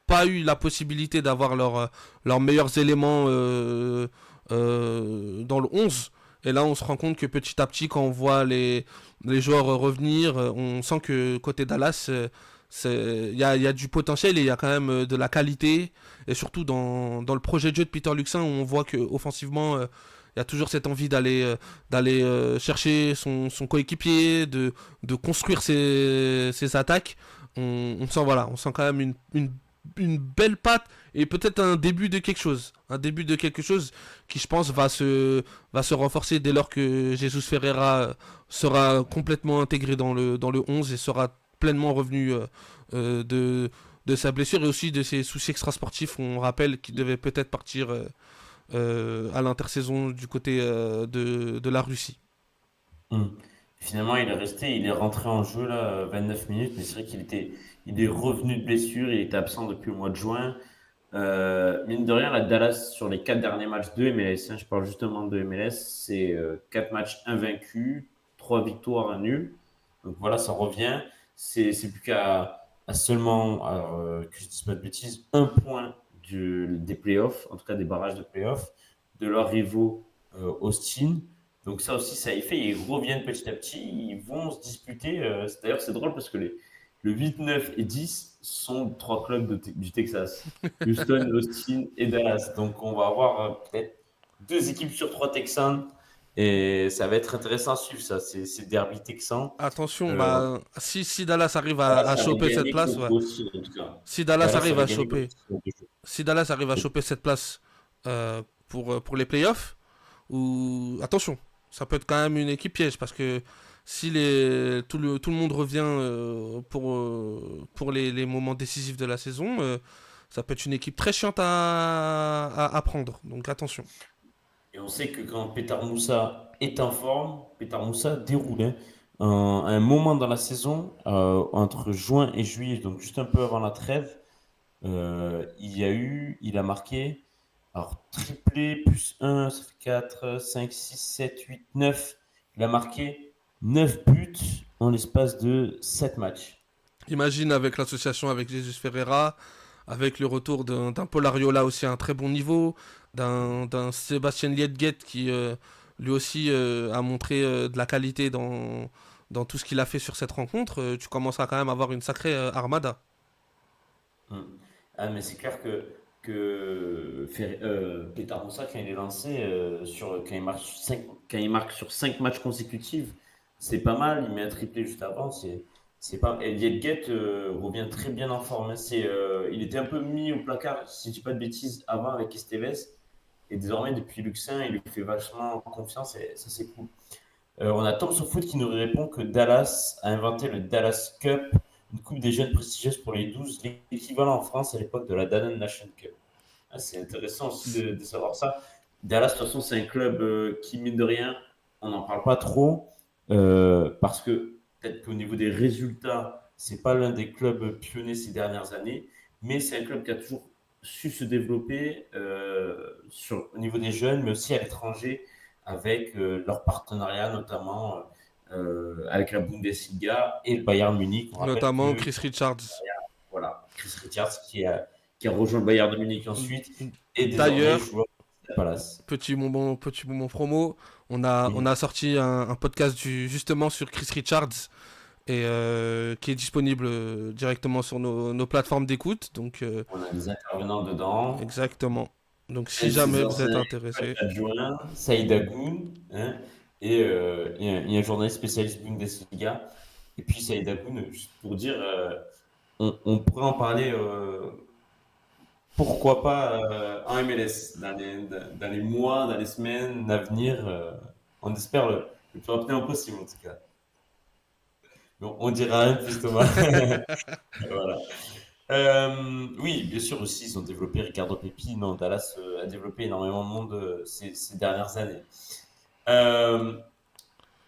pas eu la possibilité d'avoir leurs meilleurs éléments dans le 11. Et là, on se rend compte que petit à petit, quand on voit les joueurs revenir, on sent que côté Dallas, il y a du potentiel et il y a quand même de la qualité. Et surtout dans le projet de jeu de Peter Luxin, où on voit qu'offensivement, il y a toujours cette envie d'aller chercher son coéquipier, de construire ses attaques. On sent, voilà, on sent quand même une belle patte et peut-être un début de quelque chose. Un début de quelque chose qui, je pense, va se renforcer dès lors que Jesus Ferreira sera complètement intégré dans le 11 et sera pleinement revenu de sa blessure et aussi de ses soucis extrasportifs. On rappelle qu'il devait peut-être partir à l'intersaison du côté de la Russie. Hmm. Finalement, il est resté, il est rentré en jeu là, 29 minutes, mais c'est vrai il est revenu de blessure, il était absent depuis le mois de juin. Mine de rien, la Dallas, sur les 4 derniers matchs de MLS, hein, je parle justement de MLS, c'est 4 matchs invaincus, 3 victoires, un nul. Donc voilà, ça revient. C'est plus à seulement, alors, que je dise pas de bêtises, un point des playoffs, en tout cas des barrages de playoffs, de leurs rivaux Austin. Donc ça aussi, ça y fait. Ils reviennent petit à petit. Ils vont se disputer. D'ailleurs, c'est drôle parce que le 8, 9 et 10 sont 3 clubs du Texas. Houston, Austin et Dallas. Donc on va avoir peut-être 2 équipes sur 3 Texans. Et ça va être intéressant à suivre ça. C'est derby texan. Attention, Euh, bah, si Dallas arrive à Dallas avait choper cette gagné place, contre ouais. Austin en tout cas. Si Dallas Dallas arrive avait à gagné contre choper, Austin. si Dallas arrive à choper cette place pour les playoffs, ou attention, ça peut être quand même une équipe piège parce que si tout le monde revient pour les moments décisifs de la saison, ça peut être une équipe très chiante à prendre. Donc attention. Et on sait que quand Petar Moussa est en forme, Petar Moussa déroule. Hein. À un moment dans la saison, entre juin et juillet, donc juste un peu avant la trêve, il a marqué, alors triplé plus un, ça fait 4, 5, 6, 7, 8, 9. Il a marqué 9 buts en l'espace de 7 matchs. Imagine avec l'association avec Jesus Ferreira, avec le retour d'un Paul Ariola aussi à un très bon niveau, d'un Sébastien Liedget qui lui aussi a montré de la qualité dans tout ce qu'il a fait sur cette rencontre, tu commences à quand même avoir une sacrée armada. Mm. Ah, mais c'est clair que Petar Moussa, quand il est lancé, quand il marque sur 5 matchs consécutifs, c'est pas mal. Il met un triplé juste avant. C'est pas... Et Liedget revient très bien en forme. Hein. Il était un peu mis au placard, si je dis pas de bêtises, avant avec Esteves. Et désormais, depuis Luxin, il lui fait vachement confiance et ça, c'est cool. On a Tom Foot qui nous répond que Dallas a inventé le Dallas Cup, une coupe des jeunes prestigieuse pour les 12, l'équivalent en France à l'époque de la Danone Nation Cup. Ah, c'est intéressant aussi de savoir ça. Dallas, de toute façon, c'est un club qui, mine de rien, on n'en parle pas trop parce que peut-être qu'au niveau des résultats, c'est pas l'un des clubs pionniers ces dernières années, mais c'est un club qui a toujours su se développer au niveau des jeunes, mais aussi à l'étranger avec leur partenariat notamment avec la Bundesliga et le Bayern Munich. On rappelle Notamment que Chris Richards. voilà, Chris Richards qui a rejoint le Bayern de Munich ensuite et désormais D'ailleurs, joueur de Palace. petit moment promo, on a sorti un podcast justement sur Chris Richards et qui est disponible directement sur nos plateformes d'écoute. Donc On a des intervenants dedans. exactement. Donc Un si de ses jamais vous êtes anciens intéressé, adjoints, Saïd Agoun, hein, et il y a un journaliste spécialiste Bundesliga. Et puis Saïd Agoun, juste pour dire, on pourrait en parler pourquoi pas en MLS dans les mois, dans les semaines à venir. On espère le plus rapidement possible en tout cas. Donc, on dira rien de plus Thomas. Voilà. Oui, bien sûr aussi, ils ont développé Ricardo Pepi. Non, Dallas a développé énormément de monde ces dernières années. Euh,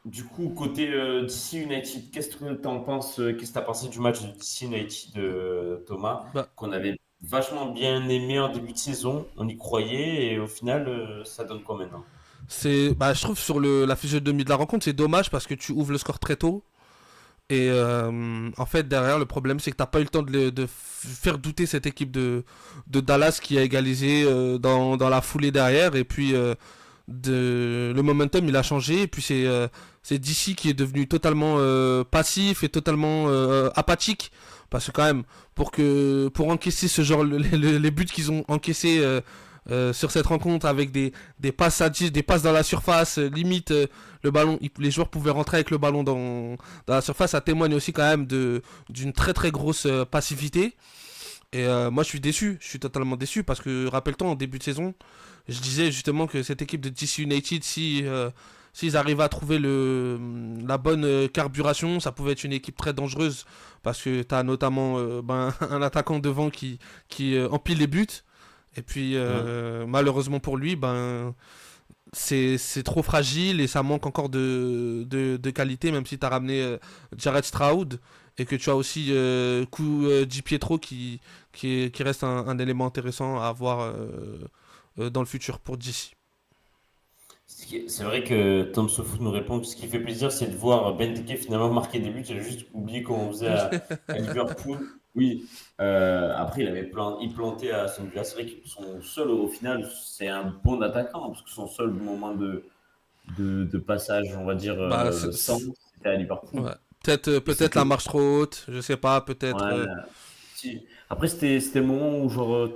du coup, côté DC United, qu'est-ce que tu en penses? Qu'est-ce que tu as pensé du match de DC United, Thomas, Bah, qu'on avait vachement bien aimé en début de saison? On y croyait et au final, ça donne quoi maintenant? je trouve sur la fiche de demi de la rencontre, c'est dommage parce que tu ouvres le score très tôt. Et en fait, derrière, le problème, c'est que t'as pas eu le temps de faire douter cette équipe de Dallas qui a égalisé dans la foulée derrière. Et puis, le momentum, il a changé. Et puis, c'est DC qui est devenu totalement passif et totalement apathique. Parce que, quand même, pour encaisser ce genre, les buts qu'ils ont encaissés sur cette rencontre avec des passes à 10, des passes dans la surface, limite le ballon, les joueurs pouvaient rentrer avec le ballon dans la surface, ça témoigne aussi quand même d'une très très grosse passivité. Et moi je suis déçu, je suis totalement déçu parce que rappelle-toi en début de saison, je disais justement que cette équipe de DC United, s'ils arrivaient à trouver la bonne carburation, ça pouvait être une équipe très dangereuse parce que tu as notamment un attaquant devant qui empile les buts. Et puis Hum. malheureusement pour lui, c'est trop fragile et ça manque encore de qualité, même si tu as ramené Jared Stroud et que tu as aussi Di Pietro qui reste un élément intéressant à avoir dans le futur pour DC. C'est vrai que Tom Sofou nous répond que ce qui fait plaisir, c'est de voir Benteke finalement marquer des buts. J'ai juste oublié comment on faisait à Liverpool. Oui, après il plantait à Aston Villa. C'est vrai que son seul, au final, c'est un bon attaquant, parce que son seul moment de passage, on va dire, Bah, sans, c'était à Liverpool. ouais. Peut-être la C'était. marche trop haute, je sais pas, peut-être. Ouais, si. Après, c'était le moment où genre,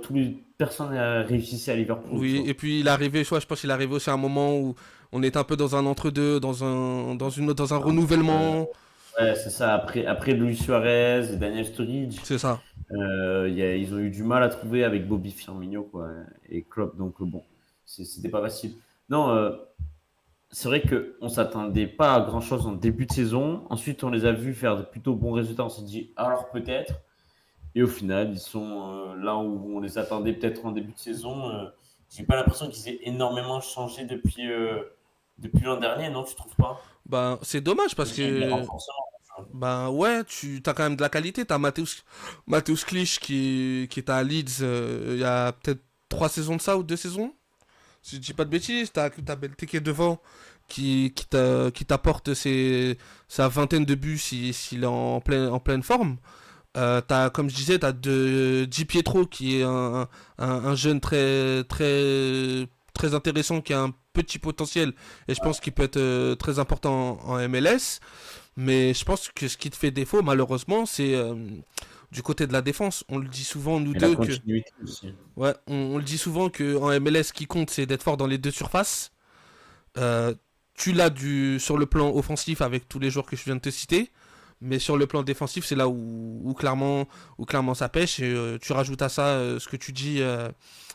personne n'a réussi à Liverpool, tu Oui, vois. et puis il est arrivé, je pense qu'il est arrivé aussi à un moment où on était un peu dans un entre-deux, dans un renouvellement. Ouais, c'est ça. Après Luis Suarez et Daniel Sturridge, C'est ça. ils ont eu du mal à trouver avec Bobby Firmino quoi, et Klopp. Donc bon, c'était pas facile. Non, c'est vrai qu'on s'attendait pas à grand-chose en début de saison. Ensuite, on les a vus faire de plutôt bons résultats. On s'est dit, alors peut-être. Et au final, ils sont là où on les attendait peut-être en début de saison. J'ai pas l'impression qu'ils aient énormément changé depuis l'an dernier, non, tu trouves pas? Ben, c'est dommage Même parce s'il y a eu des que renforcements. ben ouais, tu as quand même de la qualité. T'as Mateusz Klich qui est à Leeds il y a peut-être 3 saisons de ça ou 2 saisons. Si je dis pas de bêtises, t'as Benteke devant qui t'apporte sa vingtaine de buts s'il est en pleine forme. Comme je disais, t'as Di Pietro qui est un jeune très, très, très intéressant, qui a un petit potentiel et je pense qu'il peut être très important en MLS. Mais je pense que ce qui te fait défaut, malheureusement, c'est du côté de la défense. On le dit souvent, nous Et la deux, que. continuité aussi. Ouais, on le dit souvent qu'en MLS, ce qui compte, c'est d'être fort dans les deux surfaces. Euh, Tu l'as sur le plan offensif avec tous les joueurs que je viens de te citer. Mais sur le plan défensif, c'est là où clairement ça pêche. Et tu rajoutes à ça ce que tu dis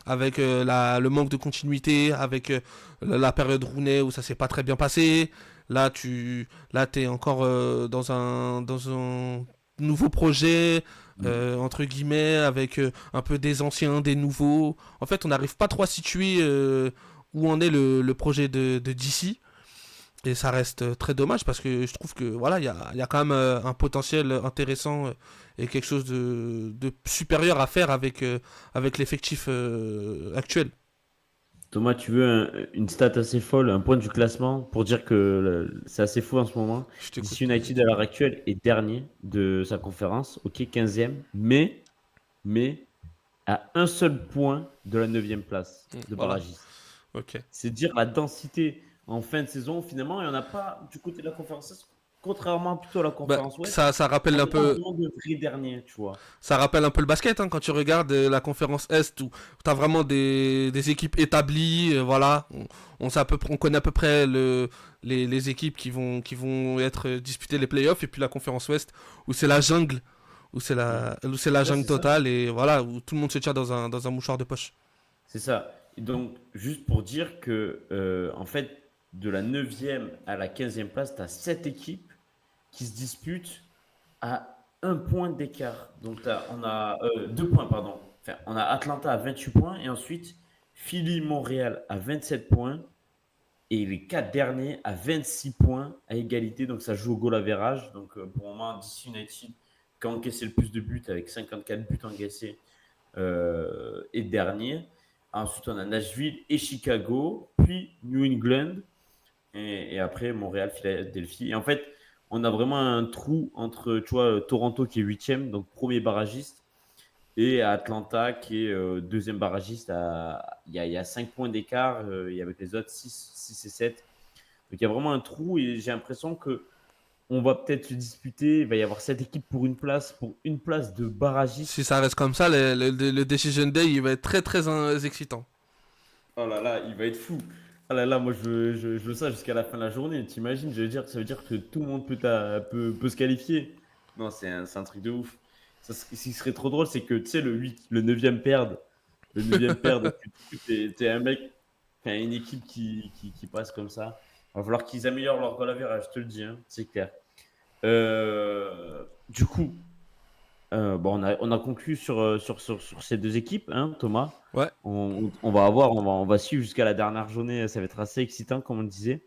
avec le manque de continuité, avec la période Rooney où ça s'est pas très bien passé. T'es encore dans un nouveau projet, entre guillemets, avec un peu des anciens, des nouveaux. En fait, on n'arrive pas trop à situer où en est le projet de DC. Et ça reste très dommage parce que je trouve que voilà, il y a quand même un potentiel intéressant et quelque chose de supérieur à faire avec l'effectif actuel. Thomas, tu veux une stat assez folle, un point du classement pour dire que c'est assez fou en ce moment. Je DC t'écoute. United à l'heure actuelle est dernier de sa conférence, ok, 15e, mais à un seul point de la 9e place de Voilà. barragiste. Ok. C'est dire la densité en fin de saison. Finalement, il n'y en a pas du côté de la conférence Est, contrairement plutôt à la Bah, conférence Ouest. ça rappelle On un n'est pas peu. vraiment de vrais derniers, tu vois. Ça rappelle un peu le basket hein, quand tu regardes la conférence Est où tu as vraiment des équipes établies. Voilà. On connaît à peu près les équipes qui vont être disputées les playoffs. Et puis la conférence Ouest où c'est la jungle. Où c'est la Ouais, jungle c'est ça. totale et voilà, où tout le monde se tient dans un mouchoir de poche. C'est ça. Et donc, juste pour dire que, en fait, de la 9e à la 15e place, tu as 7 équipes qui se disputent à un point d'écart. Donc, on a 2 points, pardon. Enfin, on a Atlanta à 28 points et ensuite Philly-Montréal à 27 points et les 4 derniers à 26 points à égalité. Donc, ça joue au goal average. Donc, pour le moment, DC United qui a encaissé le plus de buts avec 54 buts encaissés et dernier. Ensuite, on a Nashville et Chicago, puis New England et après Montréal, Philadelphie. Et en fait, on a vraiment un trou entre, tu vois, Toronto qui est huitième, donc premier barragiste, et Atlanta qui est deuxième barragiste. Il y a 5 points d'écart et avec les autres 6 et 7. Donc il y a vraiment un trou et j'ai l'impression que on va peut-être se disputer. Il va y avoir 7 équipes pour une place de Si barragiste. ça reste comme ça, le Decision Day, il va être très très excitant. Oh là là, il va être fou. Ah là là, moi je veux ça jusqu'à la fin de la journée. T'imagines, ça veut dire que tout le monde peut se qualifier. Non, c'est un truc de ouf. Ce qui serait trop drôle, c'est que tu sais, le neuvième perde. Le neuvième perde. T'es un mec, enfin, une équipe qui passe comme ça. Il va falloir qu'ils améliorent leur goal average, je te le dis, hein, c'est clair. Du coup, bon, on a conclu sur ces deux équipes, hein, Thomas. Ouais, On va suivre jusqu'à la dernière journée. Ça va être assez excitant, comme on le disait.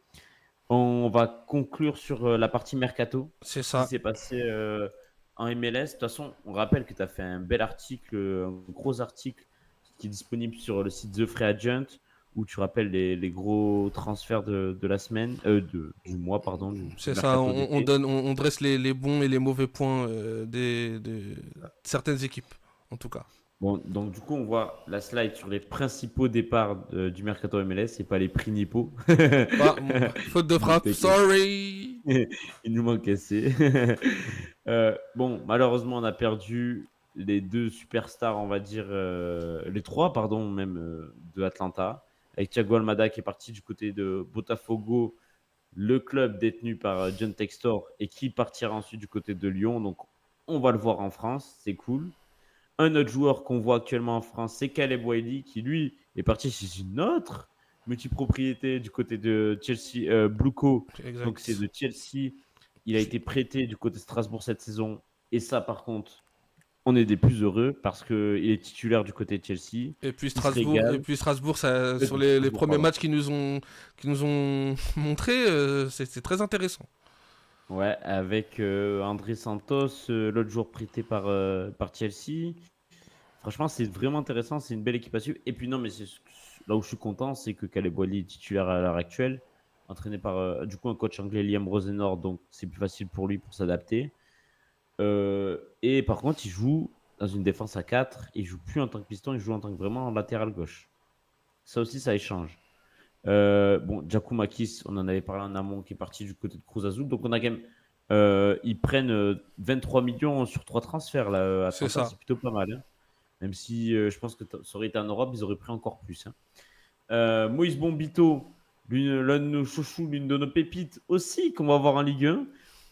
On va conclure sur la partie mercato, c'est ce qui ça. s'est passé en MLS. De toute façon, on rappelle que tu as fait un bel article, un gros article qui est disponible sur le site The Free Agent, où tu rappelles les gros transferts de la semaine, du mois, pardon, du C'est ça, mercato d'été. on dresse les bons et les mauvais points de certaines équipes, en tout cas. Bon, donc du coup, on voit la slide sur les principaux départs du mercato MLS et pas les prix Nipo. Ah, faute de frappe, T'inquiète. sorry. Il nous manque assez. Bon, malheureusement, on a perdu les deux superstars, on va dire, les trois, pardon, même de Atlanta, avec Thiago Almada qui est parti du côté de Botafogo, le club détenu par John Textor, et qui partira ensuite du côté de Lyon. Donc, on va le voir en France, c'est cool. Un autre joueur qu'on voit actuellement en France, c'est Caleb Wiley, qui lui est parti chez une autre multipropriété du côté de Chelsea, Blueco. Donc c'est Exact. de Chelsea. Il a été prêté du côté de Strasbourg cette saison. Et ça, par contre, on est des plus heureux parce qu'il est titulaire du côté de Chelsea. Il se régale. Et puis Strasbourg, ça, sur les Strasbourg, premiers pardon. matchs qu'ils nous ont montré, c'est très intéressant. Ouais, avec André Santos, l'autre joueur prêté par Chelsea. Franchement, c'est vraiment intéressant. C'est une belle équipe à suivre. Et puis, non, mais là où je suis content, c'est que Caleb Wiley est titulaire à l'heure actuelle, entraîné par du coup un coach anglais, Liam Rosenor. Donc, c'est plus facile pour lui pour s'adapter. Et par contre, il joue dans une défense à 4. Il joue plus en tant que piston, il joue en tant que vraiment latéral gauche. Ça aussi, ça échange. Bon, Giacomakis, on en avait parlé en amont, qui est parti du côté de Cruz Azul. Donc, on a quand même. Ils prennent 23 millions sur 3 transferts là, à C'est Atlanta. ça. C'est plutôt pas mal, hein. Même si je pense que ça aurait été en Europe, ils auraient pris encore plus, hein. Moïse Bombito, l'un de nos chouchous, l'une de nos pépites aussi, qu'on va voir en Ligue 1.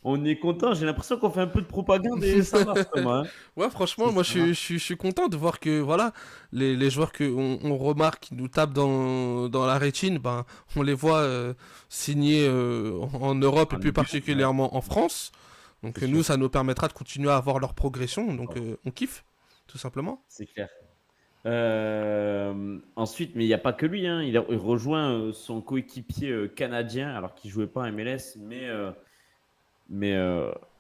On est content. J'ai l'impression qu'on fait un peu de propagande et ça marche, Thomas, hein. Ouais, franchement, moi Ça marche. je suis content de voir que voilà, les joueurs que on remarque qui nous tapent dans la rétine, ben, on les voit signer en Europe et En plus Ligue 1, ouais, particulièrement en France. Donc c'est nous, sûr. ça nous permettra de continuer à avoir leur progression. Donc on kiffe, tout simplement. C'est clair. Ensuite, mais il n'y a pas que lui, hein. Il rejoint son coéquipier canadien, alors qu'il ne jouait pas en MLS, mais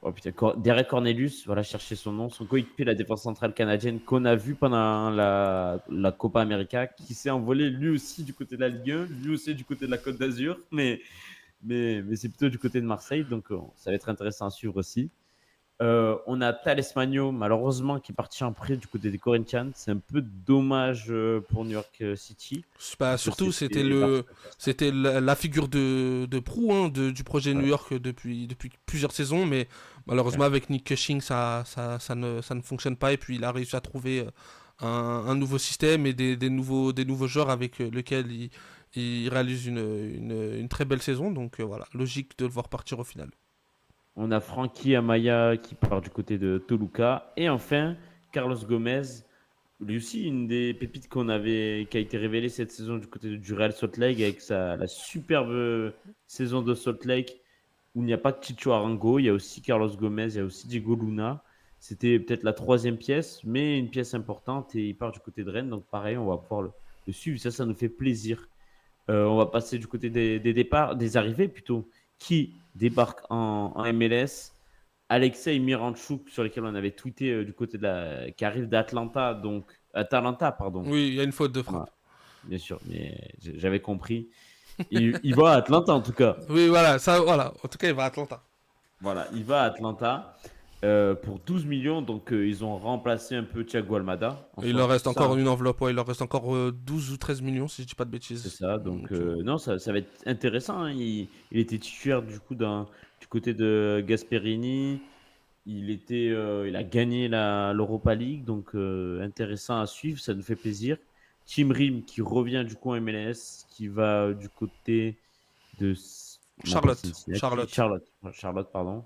oh putain, Derek Cornelius, voilà, chercher son nom, son coéquipier, la défense centrale canadienne, qu'on a vu pendant la Copa América, qui s'est envolé lui aussi du côté de la Ligue 1, lui aussi du côté de la Côte d'Azur, mais c'est plutôt du côté de Marseille, donc ça va être intéressant à suivre aussi. On a Thales Magno, malheureusement, qui est parti en prêt du côté des Corinthians. C'est un peu dommage pour New York City, Bah, parce que surtout, c'était leur superstar. c'était la figure de proue hein, du projet New Ouais, York depuis plusieurs saisons, mais c'est clair. malheureusement avec Nick Cushing, ça ne fonctionne pas et puis il a réussi à trouver un nouveau système et des nouveaux joueurs avec lesquels il réalise une très belle saison, donc voilà, logique de le voir partir au final. On a Frankie Amaya qui part du côté de Toluca. Et enfin, Carlos Gomez, lui aussi une des pépites qui a été révélée cette saison du côté du Real Salt Lake avec la superbe saison de Salt Lake où il n'y a pas que Chicho Arango, il y a aussi Carlos Gomez, il y a aussi Diego Luna. C'était peut-être la troisième pièce, mais une pièce importante et il part du côté de Rennes. Donc pareil, on va pouvoir le suivre. Ça nous fait plaisir. On va passer du côté des départs, des arrivées plutôt. Qui débarque en MLS? Alexei Miranchuk, sur lequel on avait tweeté du côté qui arrive d'Atlanta, donc Atalanta, pardon. Oui, il y a une faute de Voilà, frappe. bien sûr, mais j'avais compris. Il va à Atlanta en tout cas. Oui, voilà, ça, voilà. En tout cas, il va à Atlanta. Voilà, il va à Atlanta pour 12 millions. Donc, ils ont remplacé un peu Thiago Almada en Et il soi. leur reste C'est ça, encore hein. une enveloppe, ouais, il leur reste encore 12 ou 13 millions, si je dis pas de C'est bêtises. ça. Donc, Donc, non, ça va être intéressant, hein. Il était titulaire du coup du côté de Gasperini. Il a gagné l'Europa League. Donc, intéressant à suivre. Ça nous fait plaisir. Tim Rim qui revient du coup en MLS, qui va du côté de Cincinnati. Charlotte. Charlotte, pardon.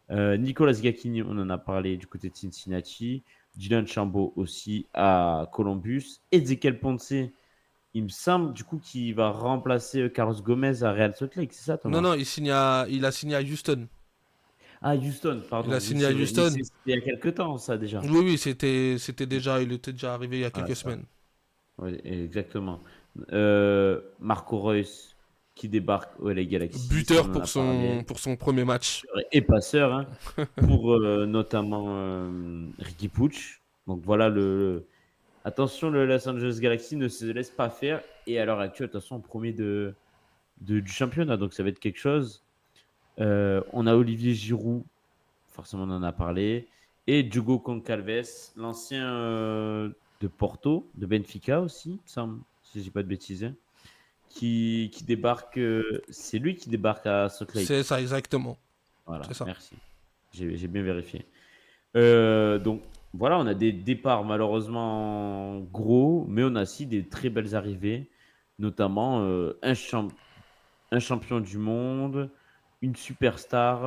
Nicolas Gacchini, on en a parlé du côté de Cincinnati. Dylan Chambaud aussi à Columbus. Ezequiel Ponce, il me semble du coup qu'il va remplacer Carlos Gomez à Real Salt Lake, c'est ça Non, Thomas? non, il a signé à Houston. Ah, Houston, Il a pardon, oui signé à c'est vrai. Mais Houston. c'était il y a quelques temps ça déjà. Oui, oui, il était déjà arrivé il y a Ah, quelques ça. semaines. Oui, exactement. Marco Reus qui débarque au LA Galaxy, ça Buteur on en a parlé. pour son premier match. Et passeur, hein, pour notamment Ricky Puig. Donc voilà attention, le Los Angeles Galaxy ne se laisse pas faire. Et à l'heure actuelle, de toute façon, premier du championnat. Donc ça va être quelque chose. On a Olivier Giroud, forcément on en a parlé. Et Diogo Concalves, l'ancien de Porto, de Benfica aussi, si je dis pas de bêtises, hein, qui débarque. C'est lui qui débarque à Salt Lake. C'est ça, exactement. Voilà, C'est ça. merci. J'ai bien vérifié. Donc voilà, on a des départs malheureusement gros, mais on a aussi des très belles arrivées, notamment un champion du monde, une superstar.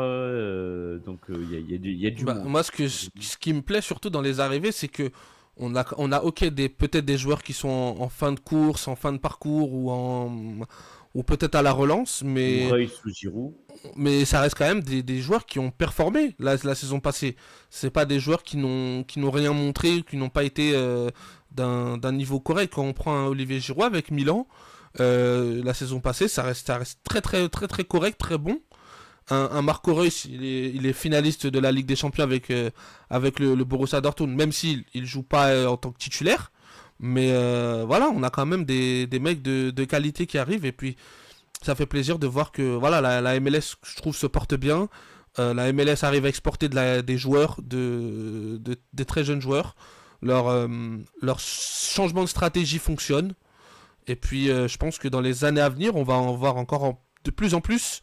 Donc il y a du Bah, monde. moi, ce qui me plaît surtout dans les arrivées, c'est que on a ok, peut-être des joueurs qui sont en fin de course, en fin de parcours ou peut-être à la relance, Ou Reus ou Giroud. mais ça reste quand même des joueurs qui ont performé la saison passée. C'est pas des joueurs qui n'ont rien montré, qui n'ont pas été d'un niveau correct. Quand on prend un Olivier Giroud avec Milan, la saison passée, ça reste très très très très correct, très bon. Un Marco Reus, il est finaliste de la Ligue des Champions avec le Borussia Dortmund, même s'il il joue pas en tant que titulaire. Mais voilà, on a quand même des mecs de qualité qui arrivent et puis ça fait plaisir de voir que voilà la MLS, je trouve, se porte bien. La MLS arrive à exporter des joueurs, des très jeunes joueurs. Leur changement de stratégie fonctionne. Et puis je pense que dans les années à venir, on va en voir encore de plus en plus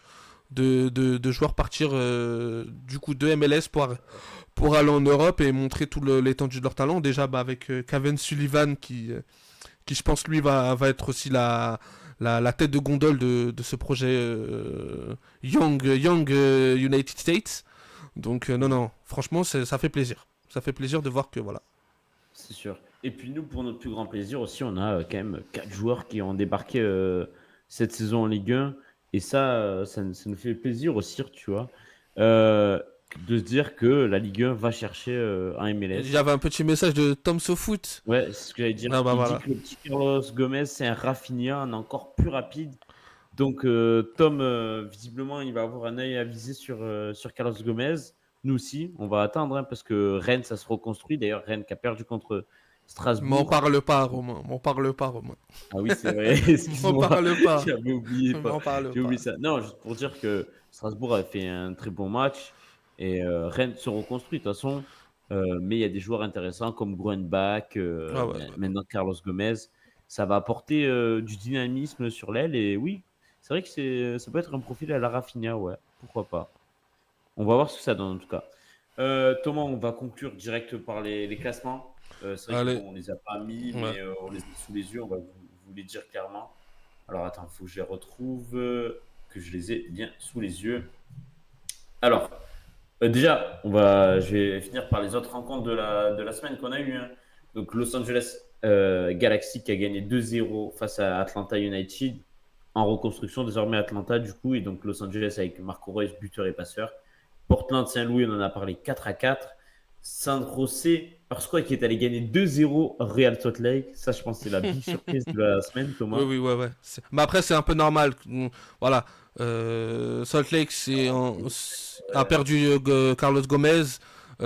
de joueurs partir du coup de MLS pour aller en Europe et montrer tout l'étendue de leur talent. Déjà avec Kevin Sullivan qui je pense lui va être aussi la tête de gondole de ce projet Young United States. Donc non, non, franchement ça fait plaisir. Ça fait plaisir de voir que voilà. C'est sûr. Et puis nous, pour notre plus grand plaisir aussi, on a quand même 4 joueurs qui ont débarqué cette saison en Ligue 1. Et ça nous fait plaisir aussi, tu vois, de se dire que la Ligue 1 va chercher un MLS. J'avais un petit message de Tom SoFoot. Ouais, c'est ce que j'allais dire. Ah bah Il dit voilà. que le petit Carlos Gomez, c'est un Rafinha, un encore plus rapide. Donc Tom, visiblement, il va avoir un œil avisé sur Carlos Gomez. Nous aussi, on va attendre, hein, parce que Rennes, ça se reconstruit. D'ailleurs, Rennes qui a perdu contre M'en Strasbourg. parle pas, Romain. M'en parle pas, Romain. Ah oui, c'est vrai, M'en excuse-moi, parle pas. j'avais oublié, M'en parle j'ai oublié pas. ça. Non, juste pour dire que Strasbourg a fait un très bon match et Rennes se reconstruit de toute façon. Mais il y a des joueurs intéressants comme Gruenbach, Ah ouais. maintenant Carlos Gomez. Ça va apporter du dynamisme sur l'aile et oui, c'est vrai que ça peut être un profil à la Rafinha, ouais, pourquoi pas. On va voir ce que ça donne en tout cas. Thomas, on va conclure direct par les classements. C'est vrai Allez. qu'on les a pas mis, Ouais. mais on les a sous les yeux. On va vous les dire clairement. Alors attends, il faut que je les retrouve, que je les ai bien sous les yeux. Alors, déjà, je vais finir par les autres rencontres de la semaine qu'on a eues, hein. Donc, Los Angeles Galaxy qui a gagné 2-0 face à Atlanta United en reconstruction. Désormais, Atlanta, du coup, et donc Los Angeles avec Marco Reus, buteur et passeur. Portland Saint-Louis, on en a parlé 4-4. San José Earthquake qui est allé gagner 2-0 Real Salt Lake. Ça, je pense que c'est la big surprise de la semaine, Oui, Thomas. oui, ouais, ouais. Mais après, c'est un peu normal. Voilà. Salt Lake a perdu Carlos Gomez.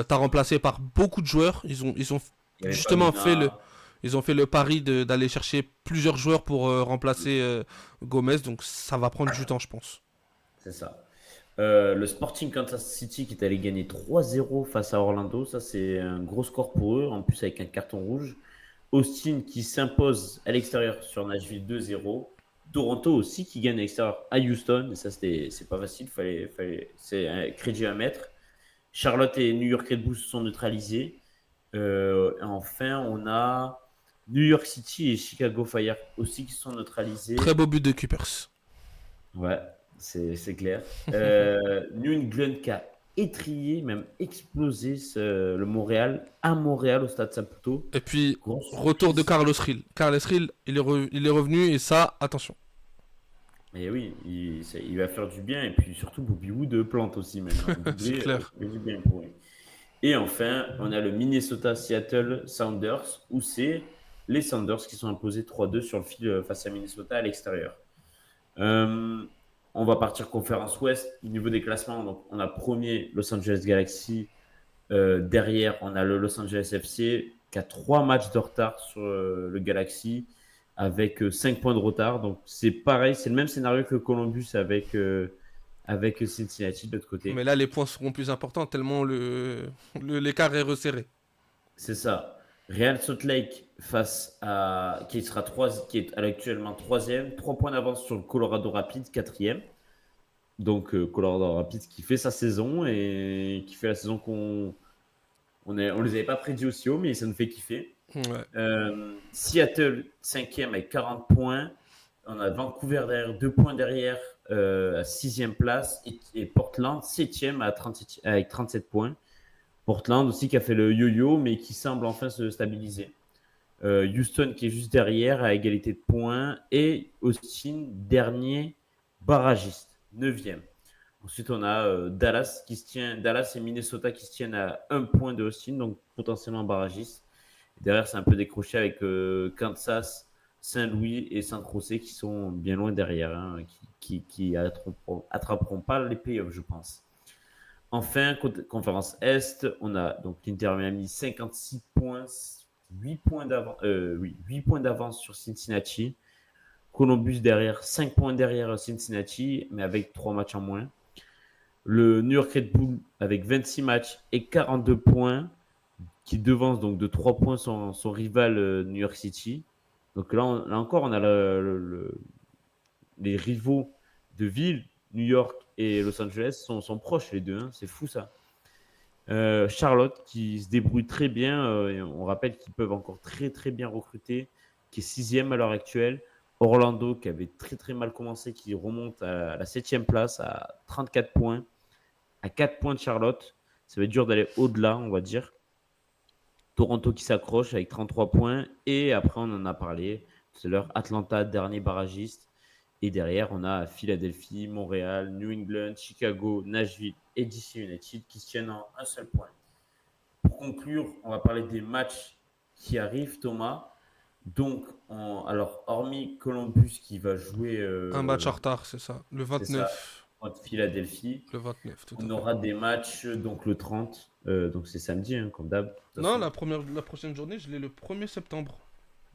T'as remplacé par beaucoup de joueurs. Ils ont Il n'y avait pas justement Mina. ils ont fait le pari d'aller chercher plusieurs joueurs pour remplacer Gomez. Donc ça va prendre du temps, je pense. C'est ça. Le Sporting Kansas City qui est allé gagner 3-0 face à Orlando. Ça, c'est un gros score pour eux. En plus, avec un carton rouge. Austin qui s'impose à l'extérieur sur Nashville 2-0. Toronto aussi qui gagne à l'extérieur à Houston. Et ça, c'est pas facile. C'est un crédit à mettre. Charlotte et New York Red Bulls sont neutralisés. Et enfin, on a New York City et Chicago Fire aussi qui sont Très neutralisés. beau but de Kuipers. Ouais, c'est clair. New England qui a étrillé, même explosé le Montréal, à Montréal au stade Saputo. Et puis, Grosse retour de surprise. Carlos Rill. Carlos Rill, il est revenu et ça, attention. Et oui, il va faire du bien. Et puis surtout, Bobby Wood plante aussi maintenant. C'est Doublé, clair. fait du bien pour lui. Et enfin, on a le Minnesota-Seattle Sounders, où c'est les Sounders qui sont imposés 3-2 sur le fil face à Minnesota à l'extérieur. Euh, on va partir conférence Ouest. Au niveau des classements, donc on a premier Los Angeles Galaxy. Derrière, on a le Los Angeles FC qui a 3 matchs de retard sur le Galaxy avec 5 points de retard. Donc c'est pareil, c'est le même scénario que Columbus avec Cincinnati de l'autre Mais côté. là, les points seront plus importants tellement l'écart est resserré. C'est ça. Real Salt Lake face à qui est actuellement troisième, 3 points d'avance sur le Colorado Rapids, quatrième. Donc Colorado Rapids qui fait sa saison et qui fait la saison on les avait pas prédits aussi haut, mais ça nous fait kiffer. Ouais. Seattle, cinquième avec 40 points. On a Vancouver derrière, 2 points derrière, à sixième place. Et Portland, septième avec 37 points. Portland aussi qui a fait le yo-yo, mais qui semble enfin se stabiliser. Houston qui est juste derrière à égalité de points. Et Austin, dernier barragiste, neuvième. Ensuite, on a Dallas et Minnesota qui se tiennent à 1 point de Austin, donc potentiellement barragiste. Derrière, c'est un peu décroché avec Kansas, Saint-Louis et Saint-José qui sont bien loin derrière, hein, qui attraperont pas les playoffs, je pense. Enfin, conférence Est, on a donc l'Inter Miami 56 points, 8 points d'avance sur Cincinnati. Columbus derrière, 5 points derrière Cincinnati, mais avec 3 matchs en moins. Le New York Red Bull avec 26 matchs et 42 points, qui devance donc de 3 points son rival New York City. Donc là encore, on a les rivaux de ville, New York et Los Angeles, sont proches les deux. Hein. C'est fou ça. Charlotte qui se débrouille très bien. On rappelle qu'ils peuvent encore très très bien recruter, qui est sixième à l'heure actuelle. Orlando qui avait très très mal commencé, qui remonte à la septième place à 34 points, à 4 points de Charlotte. Ça va être dur d'aller au-delà, on va dire. Toronto qui s'accroche avec 33 points. Et après, on en a parlé tout à l'heure, Atlanta, dernier barragiste. Et derrière, on a Philadelphie, Montréal, New England, Chicago, Nashville et DC United qui se tiennent en un seul point. Pour conclure, on va parler des matchs qui arrivent, Thomas. Donc, alors, hormis Columbus qui va jouer, Un match en retard, c'est ça. Le c'est ça, 29. contre Philadelphie, Le 29, tout à on fait. aura des matchs donc le 30, donc c'est samedi, hein, comme d'hab, de toute Non, façon. la prochaine journée, je l'ai le 1er septembre.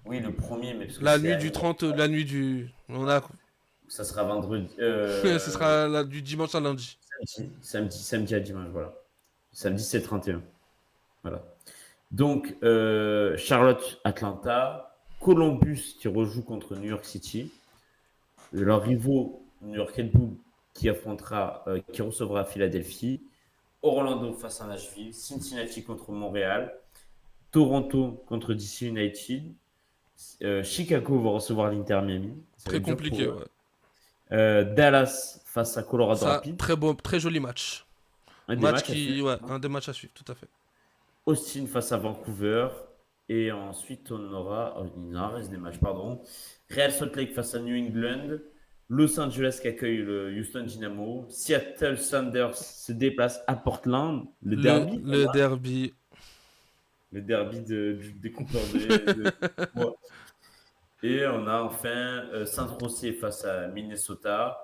Oui, le premier, mais parce que La c'est nuit du 30, la nuit du. ça sera vendredi, Ce sera du dimanche à lundi. samedi à dimanche, voilà. Samedi, c'est 31. Voilà. Donc, Charlotte, Atlanta, Columbus qui rejoue contre New York City, leur rivaux New York Red Bull qui recevra Philadelphie, Orlando face à Nashville, Cincinnati contre Montréal, Toronto contre DC United, Chicago va recevoir l'Inter Miami, ça va Très être dur pour compliqué, eux. ouais. Dallas face à Colorado Ça, Rapids, très beau, très joli match. un des Match matchs à qui. suivre. Ouais, un des matchs à suivre, tout à fait. Austin face à Vancouver. Et ensuite, il en reste des matchs, pardon. Real Salt Lake face à New England. Los Angeles qui accueille le Houston Dynamo. Seattle Sounders se déplace à Portland. Le derby, Le derby. le derby des coupeurs ouais. Et on a enfin San Jose face à Minnesota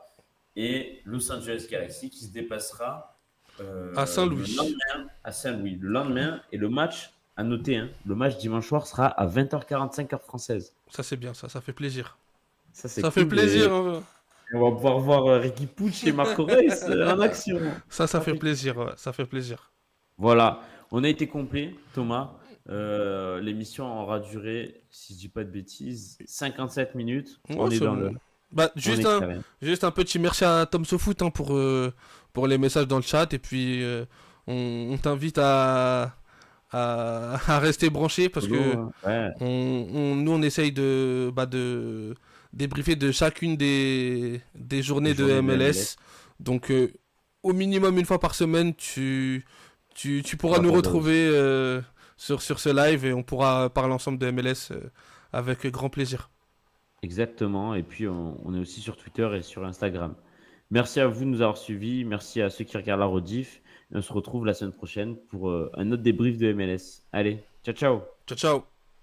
et Los Angeles Galaxy qui se déplacera À le Saint-Louis. lendemain à Saint-Louis. Le lendemain, et le match, à noter, hein, le match dimanche soir sera à 20h45 heure française. Ça, c'est bien, ça fait plaisir. Ça, c'est Ça fait cool. plaisir, Et hein. on va pouvoir voir Ricky Pucci et Marco Reus en action. Ça Ça fait fait plaisir, ouais, ça fait plaisir. Voilà, on a été complet, Thomas. L'émission aura duré, si je dis pas de bêtises, 57 minutes. Ouais, On est c'est dans bon. le, Bah, on est carré. juste un petit merci à Tom SoFoot hein, pour les messages dans le chat. Et puis, on t'invite à rester branché parce Solo, que ouais, nous, on essaye de débriefer de chacune des journées les de journées de MLS. MLS. Donc, au minimum une fois par semaine, tu On pourras va nous faire de... retrouver sur ce live et on pourra parler ensemble de MLS avec grand plaisir. Exactement. Et puis, on est aussi sur Twitter et sur Instagram. Merci à vous de nous avoir suivis. Merci à ceux qui regardent la rediff. Et on se retrouve la semaine prochaine pour un autre débrief de MLS. Allez, ciao, ciao. Ciao, ciao.